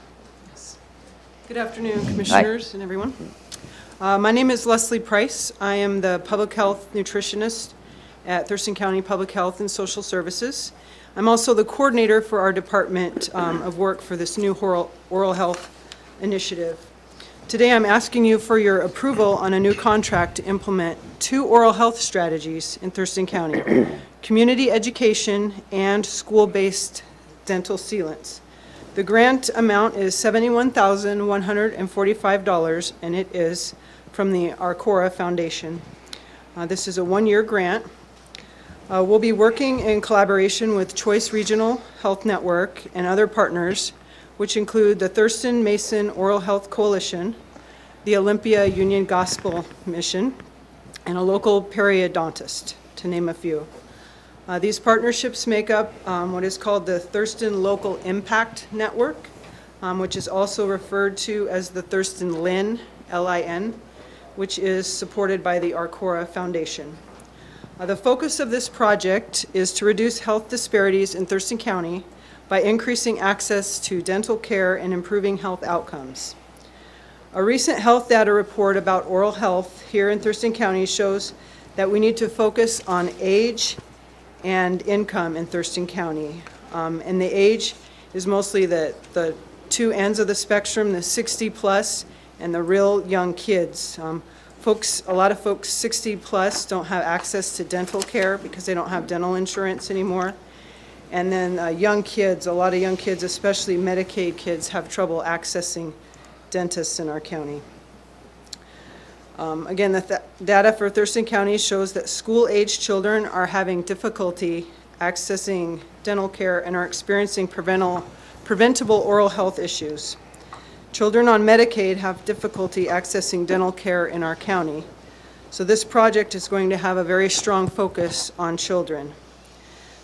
Good afternoon, Commissioners and everyone. My name is Leslie Price. I am the Public Health Nutritionist at Thurston County Public Health and Social Services. I'm also the coordinator for our Department of Work for this new oral health initiative. Today, I'm asking you for your approval on a new contract to implement 2 oral health strategies in Thurston County, community education and school-based dental sealants. The grant amount is $71,145, and it is from the Arcora Foundation. This is a 1-year grant. We'll be working in collaboration with Choice Regional Health Network and other partners, which include the Thurston Mason Oral Health Coalition, the Olympia Union Gospel Mission, and a local periodontist, to name a few. These partnerships make up what is called the Thurston Local Impact Network, which is also referred to as the Thurston LIN, L-I-N, which is supported by the Arcora Foundation. The focus of this project is to reduce health disparities in Thurston County by increasing access to dental care and improving health outcomes. A recent health data report about oral health here in Thurston County shows that we need to focus on age and income in Thurston County. And the age is mostly the 2 ends of the spectrum, the 60 plus and the real young kids. A lot of folks 60 plus don't have access to dental care because they don't have dental insurance anymore. And then young kids, a lot of young kids, especially Medicaid kids, have trouble accessing dentists in our county. Again, the data for Thurston County shows that school-aged children are having difficulty accessing dental care and are experiencing preventable oral health issues. Children on Medicaid have difficulty accessing dental care in our county. So this project is going to have a very strong focus on children.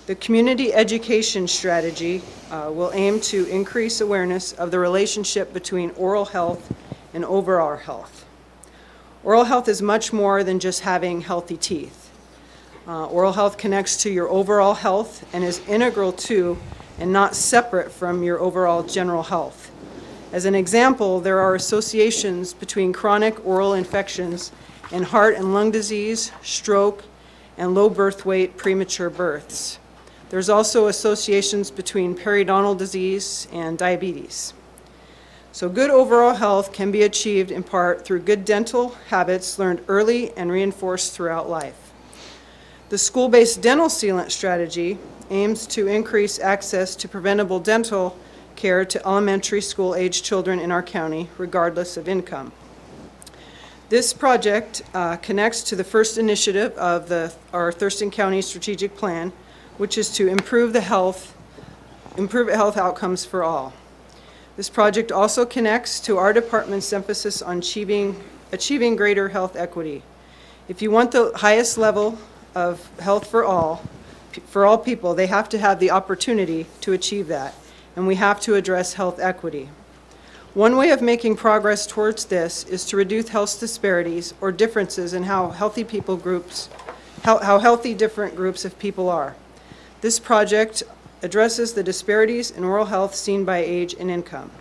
The community education strategy will aim to increase awareness of the relationship between oral health and overall health. Oral health is much more than just having healthy teeth. Oral health connects to your overall health and is integral to and not separate from your overall general health. As an example, there are associations between chronic oral infections and heart and lung disease, stroke, and low birth weight premature births. There's also associations between periodontal disease and diabetes. So good overall health can be achieved in part through good dental habits learned early and reinforced throughout life. The school-based dental sealant strategy aims to increase access to preventable dental care to elementary school-aged children in our county, regardless of income. This project connects to the first initiative of our Thurston County Strategic Plan, which is to improve health outcomes for all. This project also connects to our department's emphasis on achieving greater health equity. If you want the highest level of health for all people, they have to have the opportunity to achieve that, and we have to address health equity. One way of making progress towards this is to reduce health disparities or differences in how healthy different groups of people are. This project addresses the disparities in oral health seen by age and income.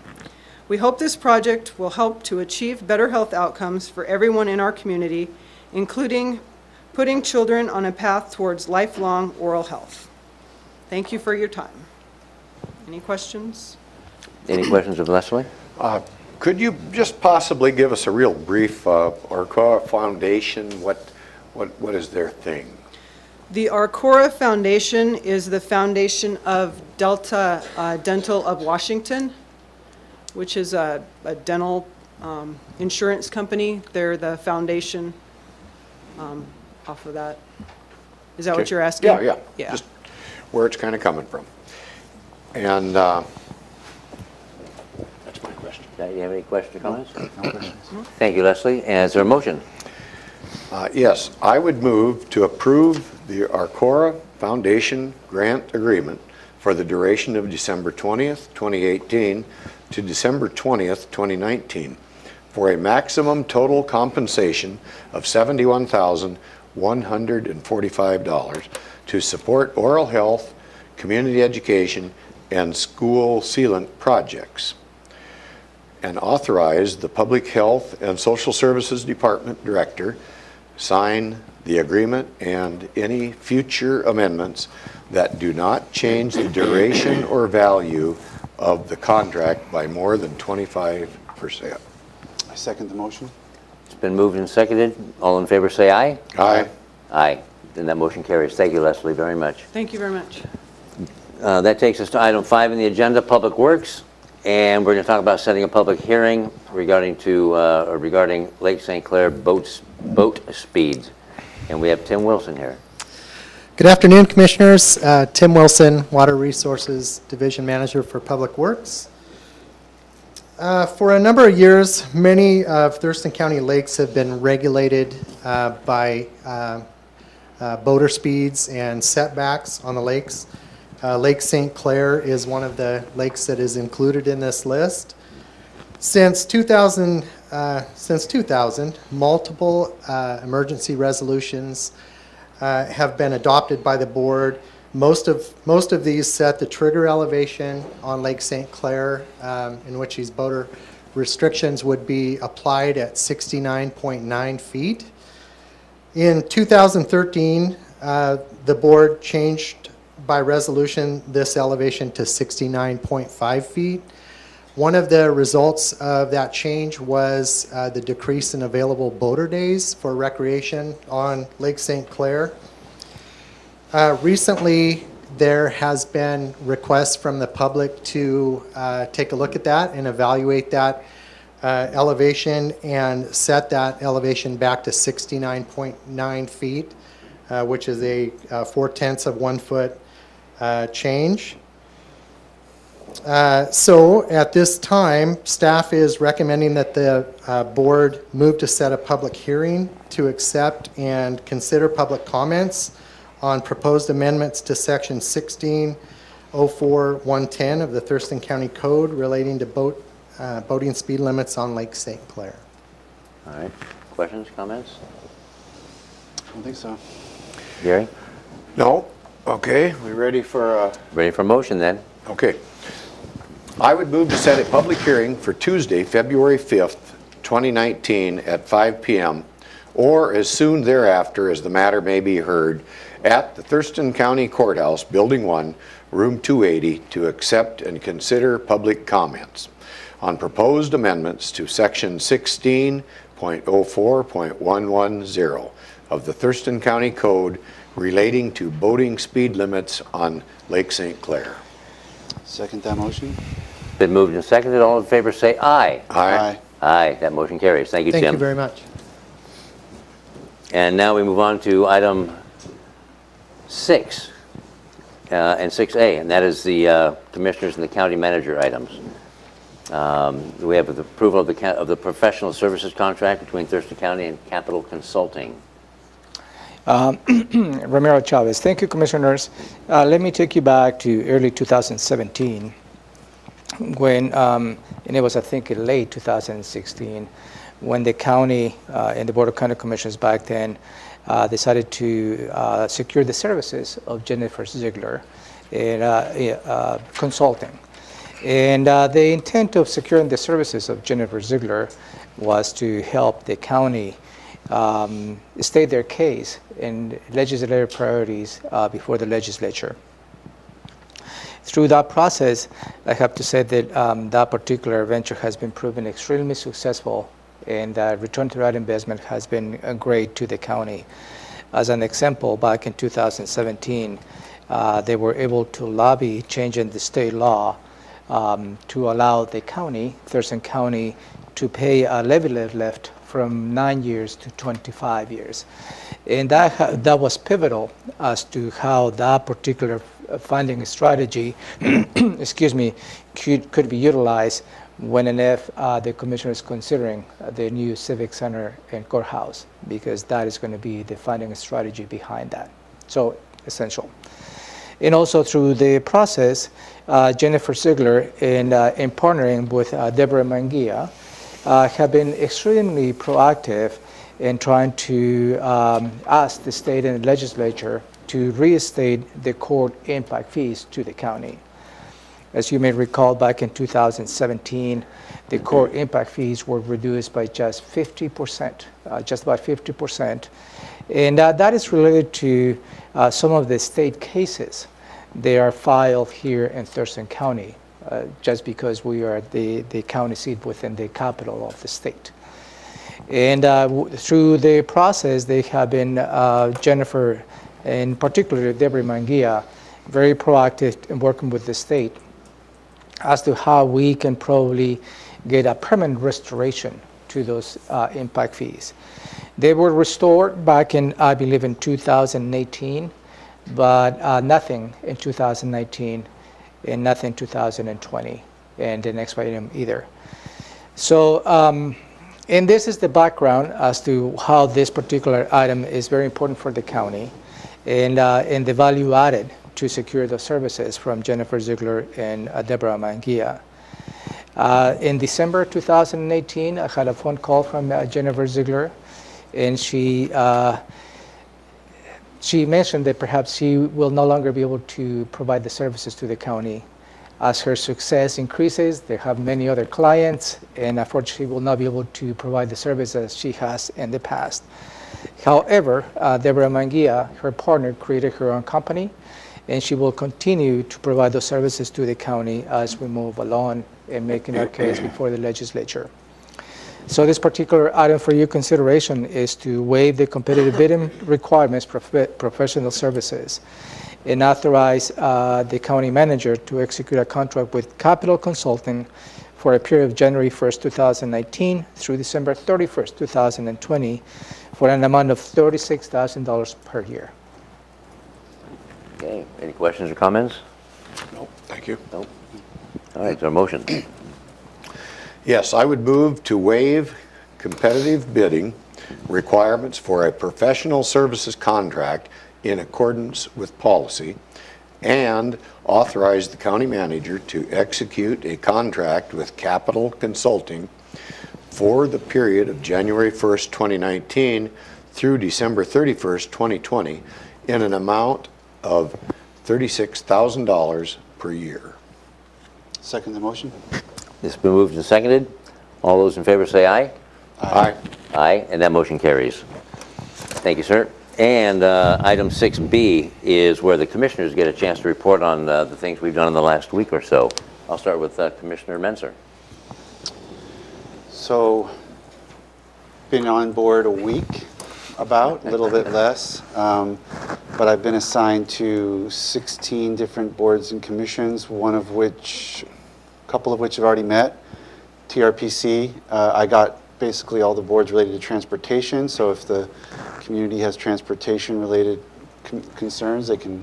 We hope this project will help to achieve better health outcomes for everyone in our community, including putting children on a path towards lifelong oral health. Thank you for your time. Any questions? Any questions of Leslie? Could you just possibly give us a real brief, Arcora Foundation, what is their thing? The Arcora Foundation is the foundation of Delta Dental of Washington, which is a dental insurance company. They're the foundation off of that. Is that what you're asking? Yeah. Just where it's kind of coming from. And that's my question. Do you have any questions or comments? No questions. Thank you, Leslie. And is there a motion? Yes, I would move to approve the Arcora Foundation grant agreement for the duration of December 20th, 2018 to December 20th, 2019 for a maximum total compensation of $71,145 to support oral health, community education, and school sealant projects, and authorize the Public Health and Social Services Department Director sign the agreement and any future amendments that do not change the duration or value of the contract by more than 25%. I second the motion. It's been moved and seconded. All in favor say aye. Aye. Aye. Then that motion carries. Thank you, Leslie, very much. Thank you very much. That takes us to item 5 in the agenda, Public Works. And we're going to talk about setting a public hearing regarding Lake St. Clair boat speeds. And we have Tim Wilson here. Good afternoon, Commissioners. Tim Wilson, Water Resources Division Manager for Public Works. For a number of years, many of Thurston County lakes have been regulated by boater speeds and setbacks on the lakes. Lake St. Clair is one of the lakes that is included in this list. Since 2000, multiple emergency resolutions have been adopted by the board. Most of these set the trigger elevation on Lake St. Clair, in which these boater restrictions would be applied at 69.9 feet. In 2013, the board changed by resolution this elevation to 69.5 feet. One of the results of that change was the decrease in available boater days for recreation on Lake St. Clair. Recently, there has been requests from the public to take a look at that and evaluate that elevation and set that elevation back to 69.9 feet, which is a 4/10 of 1 foot change. So at this time, staff is recommending that the board move to set a public hearing to accept and consider public comments on proposed amendments to section 1604-110 of the Thurston County Code relating to boating speed limits on Lake St. Clair. All right. Questions, comments? I don't think so. Gary? No? Okay, we ready for... Ready for motion then. Okay. I would move to set a public hearing for Tuesday, February 5th, 2019 at 5 p.m. or as soon thereafter as the matter may be heard at the Thurston County Courthouse, Building 1, Room 280, to accept and consider public comments on proposed amendments to Section 16.04.110 of the Thurston County Code relating to boating speed limits on Lake St. Clair. Second that motion. Been moved and seconded. All in favor say aye. Aye. Aye. That motion carries. Thank you, Tim. Thank you very much. And now we move on to item 6 and 6A, and that is the Commissioners and the County Manager items. We have the approval of the professional services contract between Thurston County and Capital Consulting. Ramiro Chavez. Thank you, Commissioners. Let me take you back to early 2017 when, and it was, I think, in late 2016, when the county and the Board of County Commissioners back then decided to secure the services of Jennifer Ziegler in consulting. And the intent of securing the services of Jennifer Ziegler was to help the county state their case in legislative priorities before the legislature. Through that process, I have to say that that particular venture has been proven extremely successful, and return to that investment has been great to the county. As an example, back in 2017, they were able to lobby changing the state law to allow the county, Thurston County, to pay a levy lift from 9 years to 25 years. And that was pivotal as to how that particular funding strategy excuse me, could be utilized when and if the commissioner is considering the new civic center and courthouse, because that is going to be the funding strategy behind that. So essential. And also through the process, Jennifer Ziegler, in partnering with Deborah Mangia, have been extremely proactive in trying to ask the state and legislature to reinstate the court impact fees to the county. As you may recall, back in 2017, the court impact fees were reduced by just 50%, just about 50%. And that is related to some of the state cases. They are filed here in Thurston County, just because we are the county seat within the capital of the state. And through the process, they have been, Jennifer, and particularly Deborah Mangia, very proactive in working with the state as to how we can probably get a permanent restoration to those impact fees. They were restored back in, I believe, in 2018, but nothing in 2019 and nothing in 2020 and the next item either. So, and this is the background as to how this particular item is very important for the county and the value added to secure the services from Jennifer Ziegler and Deborah Mangia. In December 2018, I had a phone call from Jennifer Ziegler, and she mentioned that perhaps she will no longer be able to provide the services to the county. As her success increases, they have many other clients, and unfortunately will not be able to provide the services she has in the past. However, Deborah Mangia, her partner, created her own company, and she will continue to provide those services to the county as we move along and making our case before the legislature. So this particular item for your consideration is to waive the competitive bidding requirements for professional services and authorize the county manager to execute a contract with Capital Consulting for a period of January 1st, 2019 through December 31st, 2020 for an amount of $36,000 per year. Okay, any questions or comments? No, thank you. Nope. All right, is there a motion? Yes, I would move to waive competitive bidding requirements for a professional services contract in accordance with policy and authorize the county manager to execute a contract with Capital Consulting for the period of January 1st, 2019 through December 31st, 2020 in an amount of $36,000 per year. Second the motion. It's been moved and seconded. All those in favor say aye. Aye. Aye, and that motion carries. Thank you, sir. And item 6B is where the commissioners get a chance to report on the things we've done in the last week or so. I'll start with Commissioner Menser. So, been on board a week, about, a little bit less. But I've been assigned to 16 different boards and commissions, a couple of which have already met. TRPC, I got basically all the boards related to transportation, so if the community has transportation-related concerns, they can,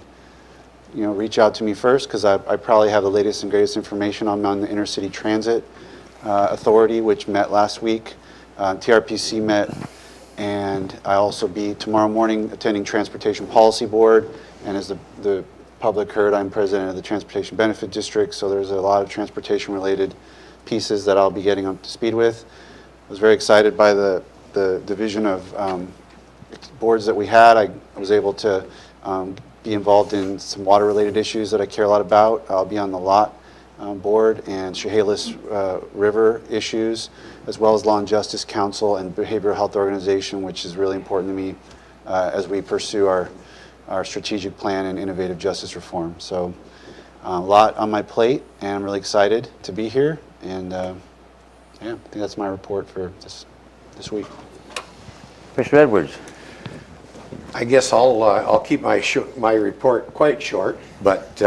reach out to me first, because I probably have the latest and greatest information. I'm on the Intercity Transit Authority, which met last week. TRPC met, and I'll also be tomorrow morning attending Transportation Policy Board, and as the public heard, I'm president of the Transportation Benefit District, so there's a lot of transportation-related pieces that I'll be getting up to speed with. I was very excited by the division of boards that we had. I was able to be involved in some water-related issues that I care a lot about. I'll be on the lot board and Chehalis River issues, as well as Law and Justice Council and Behavioral Health Organization, which is really important to me as we pursue our strategic plan and innovative justice reform. So a lot on my plate, and I'm really excited to be here. And yeah, I think that's my report for this week. Commissioner Edwards. I guess I'll keep my report quite short, but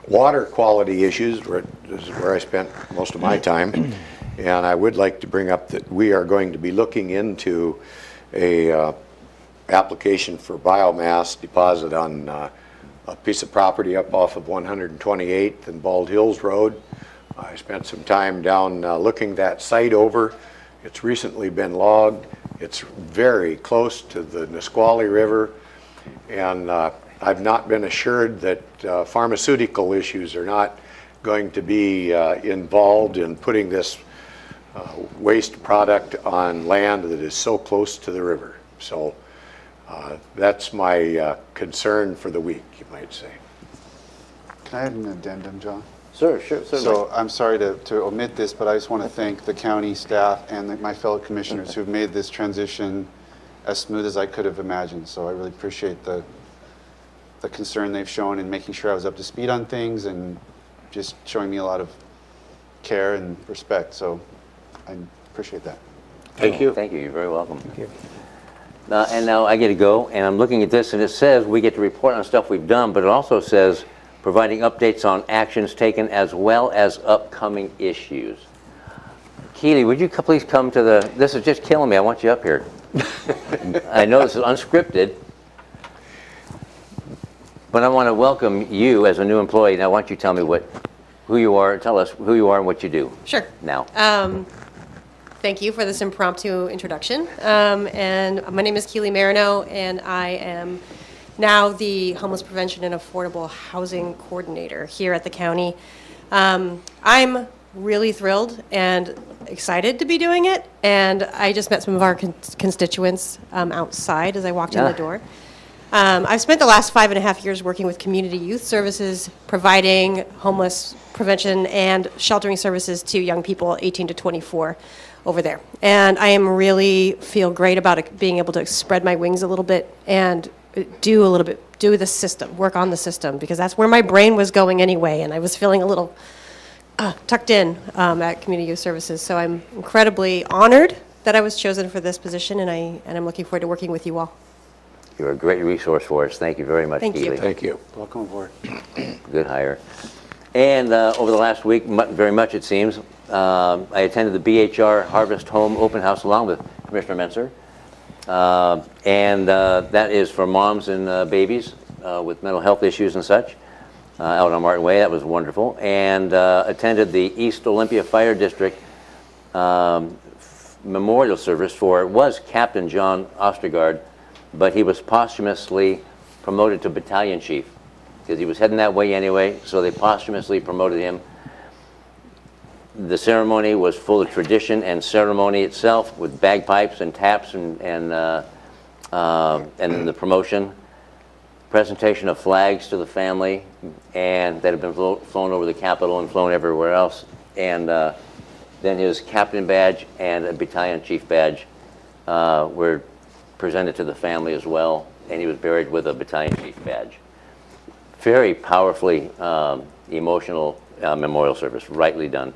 water quality issues is where I spent most of my time, and I would like to bring up that we are going to be looking into a application for biomass deposit on a piece of property up off of 128th and Bald Hills Road. I spent some time down looking that site over. It's recently been logged. It's very close to the Nisqually River, and I've not been assured that pharmaceutical issues are not going to be involved in putting this waste product on land that is so close to the river. So that's my concern for the week, you might say. Can I add an addendum, John? Sure, certainly. So I'm sorry to omit this, but I just want to thank the county staff and my fellow commissioners who've made this transition as smooth as I could have imagined. So I really appreciate the concern they've shown in making sure I was up to speed on things and just showing me a lot of care and respect. So I appreciate that. Thank you. Thank you. You're very welcome. Thank you. And now I get to go, and I'm looking at this, and it says we get to report on stuff we've done, but it also says providing updates on actions taken as well as upcoming issues. Keely, would you please come to the, this is just killing me. I want you up here. I know this is unscripted, but I want to welcome you as a new employee, and I want you to tell me who you are. Tell us who you are and what you do. Sure. Now. Thank you for this impromptu introduction. And my name is Keely Marino, and I am now the Homeless Prevention and Affordable Housing Coordinator here at the county. I'm really thrilled and excited to be doing it, and I just met some of our constituents outside as I walked in the door. I've spent the last 5.5 years working with community youth services, providing homeless prevention and sheltering services to young people 18 to 24 over there. And I am really feel great about it, being able to spread my wings a little bit and do the system, work on the system, because that's where my brain was going anyway, and I was feeling a little tucked in at Community Youth Services. So I'm incredibly honored that I was chosen for this position, and I'm looking forward to working with you all. You're a great resource for us. Thank you very much, Thank you. Keely. Thank you. Welcome aboard. Good hire. And over the last week, very much it seems, I attended the BHR Harvest Home Open House along with Commissioner Menser. And that is for moms and babies with mental health issues and such out on Martin Way. That was wonderful. And attended the East Olympia Fire District memorial service for, it was Captain John Ostergaard, but he was posthumously promoted to battalion chief because he was heading that way anyway, so they posthumously promoted him. The ceremony was full of tradition and ceremony itself with bagpipes and taps and then the promotion, presentation of flags to the family and that had been flown over the Capitol and flown everywhere else, and then his captain badge and a battalion chief badge were presented to the family as well, and he was buried with a battalion chief badge. Very powerfully emotional memorial service, rightly done.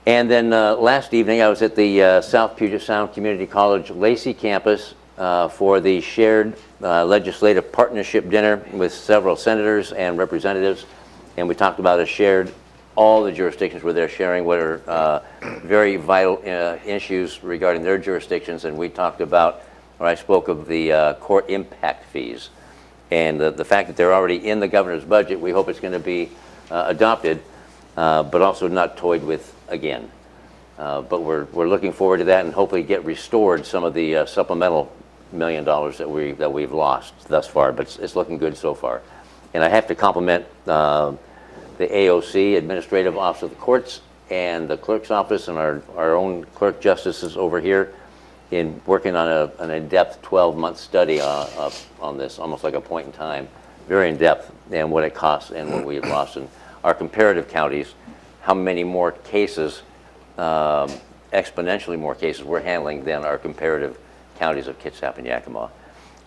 And then last evening I was at the South Puget Sound Community College Lacey campus for the shared legislative partnership dinner with several senators and representatives, and we talked about all the jurisdictions where they're sharing what are very vital issues regarding their jurisdictions, and we talked about, or I spoke of the court impact fees, and the fact that they're already in the governor's budget. We hope it's going to be adopted, but also not toyed with again. But we're looking forward to that and hopefully get restored some of the supplemental $1 million that we've lost thus far, but it's looking good so far. And I have to compliment the AOC, Administrative Office of the Courts, and the Clerk's Office, and our own clerk justices over here in working on an in-depth 12-month study on this, almost like a point in time, very in-depth, and what it costs and what we have lost in our comparative counties, how many more cases, exponentially more cases we're handling than our comparative counties of Kitsap and Yakima.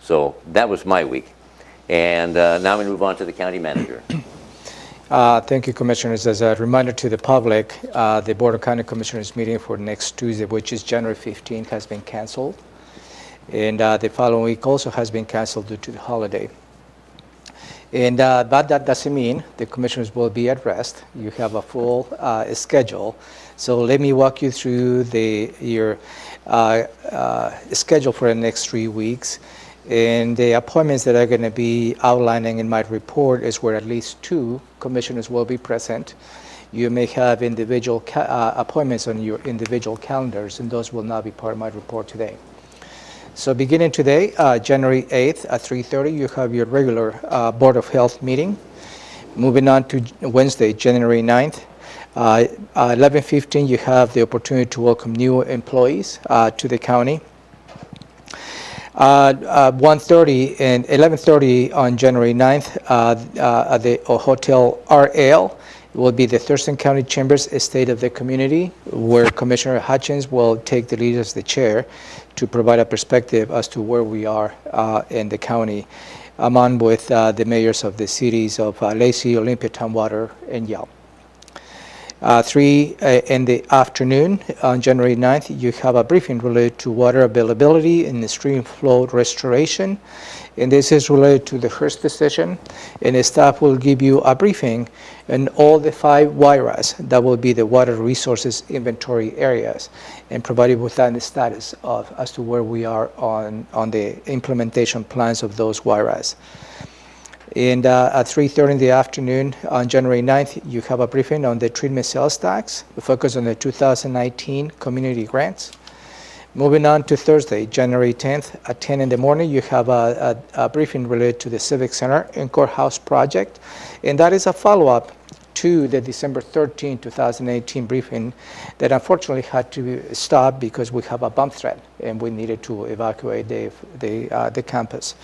So that was my week. And now we move on to the county manager. Thank you, Commissioners. As a reminder to the public, the Board of County Commissioners meeting for next Tuesday, which is January 15th, has been canceled. And the following week also has been canceled due to the holiday. And but that doesn't mean the Commissioners will be at rest. You have a full schedule. So let me walk you through your schedule for the next 3 weeks. And the appointments that are going to be outlining in my report is where at least 2 commissioners will be present. You may have individual appointments on your individual calendars, and those will not be part of my report today. So beginning today, January 8th at 3:30, you have your regular Board of Health meeting. Moving on to Wednesday, January 9th, 11:15, you have the opportunity to welcome new employees to the county. 1:30 and 11:30 on January 9th at the Hotel RL will be the Thurston County Chambers State of the Community, where Commissioner Hutchins will take the lead as the chair to provide a perspective as to where we are in the county, among with the mayors of the cities of Lacey, Olympia, Tumwater, and Yelp. 3 in the afternoon, on January 9th, you have a briefing related to water availability and the stream flow restoration. And this is related to the Hearst decision. And the staff will give you a briefing on all the 5 WIRAs, that will be the water resources inventory areas, and provide you with the status of as to where we are on the implementation plans of those WIRAs. And at 3:30 in the afternoon on January 9th, you have a briefing on the treatment sales tax, focus on the 2019 community grants. Moving on to Thursday, January 10th at 10 in the morning, you have a briefing related to the Civic Center and Courthouse project. And that is a follow-up to the December 13, 2018 briefing that unfortunately had to stop because we have a bomb threat and we needed to evacuate the campus.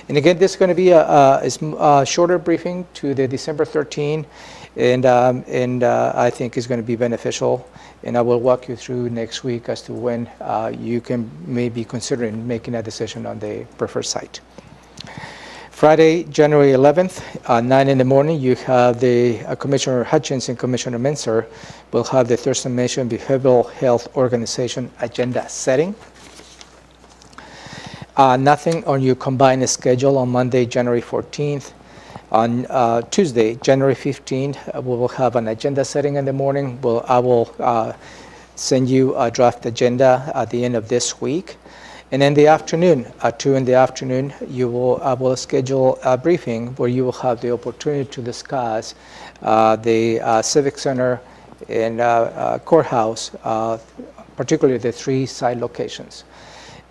And again, this is going to be a shorter briefing to the December 13, and I think is going to be beneficial. And I will walk you through next week as to when you can maybe considering making a decision on the preferred site. Friday, January 11th, 9 in the morning, you have the Commissioner Hutchins and Commissioner Menser will have the Thurston Nation Behavioral Health Organization agenda setting. Nothing on your combined schedule on Monday, January 14th. On Tuesday, January 15th, we will have an agenda setting in the morning. I will send you a draft agenda at the end of this week. And in the afternoon, at 2 in the afternoon, I will schedule a briefing where you will have the opportunity to discuss the Civic Center and Courthouse, particularly the 3 site locations.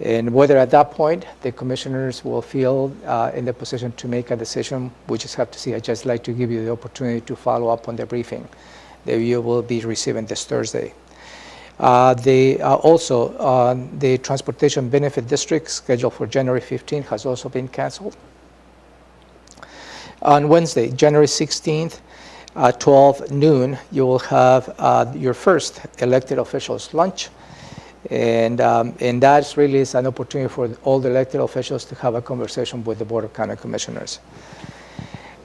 And whether at that point the commissioners will feel in the position to make a decision, we just have to see. I'd just like to give you the opportunity to follow up on the briefing that you will be receiving this Thursday. Also, the Transportation Benefit District scheduled for January 15th has also been canceled. On Wednesday, January 16th, 12 noon, you will have your first elected officials lunch. And that really is an opportunity for all the elected officials to have a conversation with the Board of County Commissioners.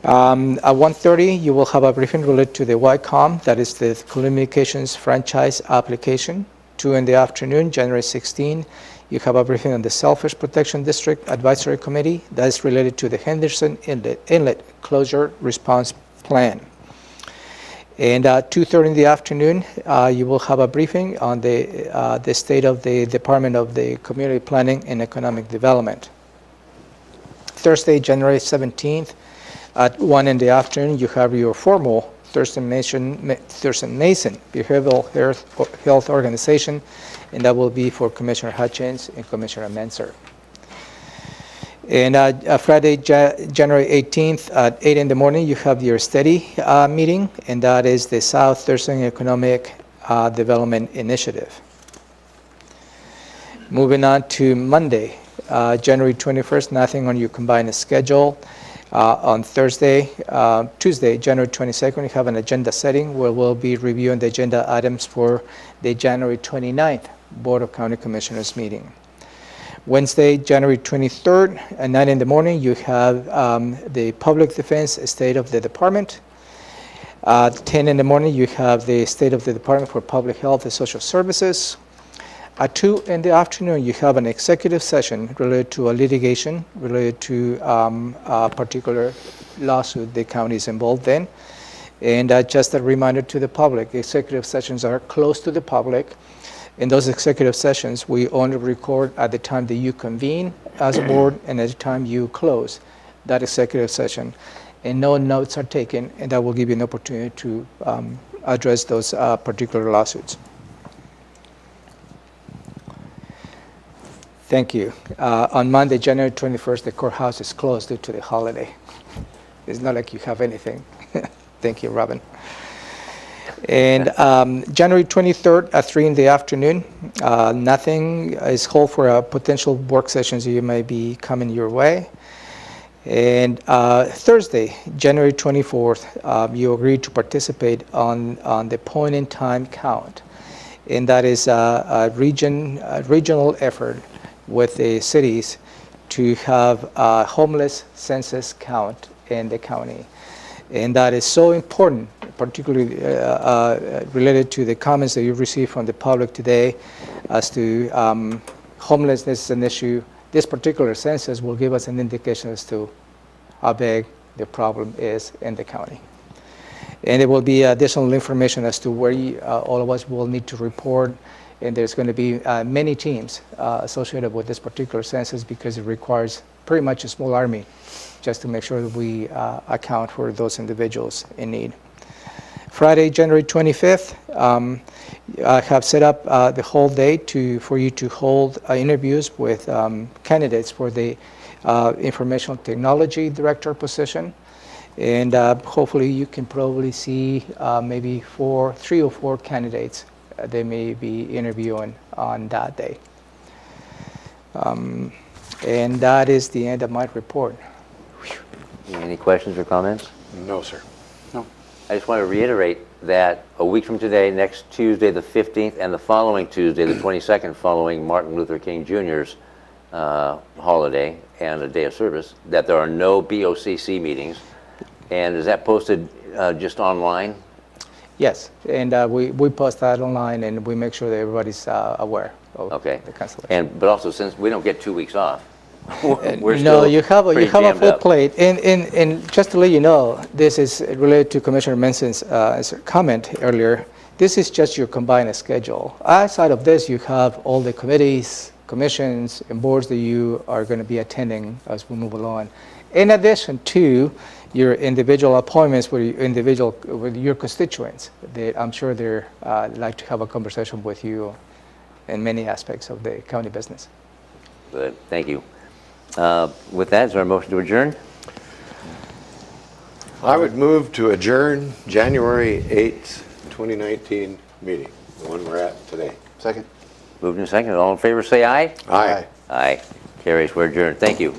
At 1:30, you will have a briefing related to the YCOM, that is the Communications Franchise Application. 2 in the afternoon, January 16, you have a briefing on the Shellfish Protection District Advisory Committee. That is related to the Henderson Inlet Closure Response Plan. And at 2:30 in the afternoon, you will have a briefing on the state of the Department of the Community Planning and Economic Development. Thursday, January 17th, at 1 in the afternoon, you have your formal Thurston Nation Behavioral Health Organization, and that will be for Commissioner Hutchins and Commissioner Menser. And Friday, January 18th at 8 in the morning, you have your steady meeting, and that is the South Thurston Economic Development Initiative. Moving on to Monday, January 21st, nothing on your combined schedule. On Tuesday, January 22nd, we have an agenda setting where we'll be reviewing the agenda items for the January 29th Board of County Commissioners meeting. Wednesday, January 23rd at 9 in the morning, you have the Public Defense State of the Department. At 10 in the morning, you have the State of the Department for Public Health and Social Services. At 2 in the afternoon, you have an executive session related to a litigation related to a particular lawsuit the county is involved in. And just a reminder to the public, executive sessions are closed to the public. In those executive sessions, we only record at the time that you convene as a board and at the time you close that executive session. And no notes are taken, and that will give you an opportunity to address those particular lawsuits. Thank you. On Monday, January 21st, the courthouse is closed due to the holiday. It's not like you have anything. Thank you, Robin. And January 23rd at 3 in the afternoon, nothing is called for potential work sessions you may be coming your way. And Thursday, January 24th, you agreed to participate on the point-in-time count. And that is a regional effort with the cities to have a homeless census count in the county. And that is so important, particularly related to the comments that you received from the public today as to homelessness is an issue. This particular census will give us an indication as to how big the problem is in the county. And there will be additional information as to where all of us will need to report. And there's going to be many teams associated with this particular census because it requires pretty much a small army just to make sure that we account for those individuals in need. Friday, January 25th, I have set up the whole day for you to hold interviews with candidates for the Information Technology Director position. And hopefully you can probably see maybe 3 or 4 candidates they may be interviewing on that day. And that is the end of my report. Any questions or comments? No, sir. No. I just want to reiterate that a week from today, next Tuesday, the 15th, and the following Tuesday, the 22nd, following Martin Luther King Jr.'s holiday and a day of service, that there are no BoCC meetings. And is that posted just online? Yes, and we post that online, and we make sure that everybody's aware of the cancellation. But also, since we don't get 2 weeks off, we're no, still you have a jammed full up. plate. And just to let you know, this is related to Commissioner Menson's comment earlier. This is just your combined schedule. Outside of this, you have all the committees, commissions, and boards that you are going to be attending as we move along. In addition to your individual appointments with your constituents, I'm sure they're like to have a conversation with you in many aspects of the county business. Good, thank you. With that, is there a motion to adjourn? I would move to adjourn January 8th, 2019 meeting, the one we're at today. Second. Moved and seconded. All in favor, say aye. Aye. Aye. Carries. We're adjourned. Thank you.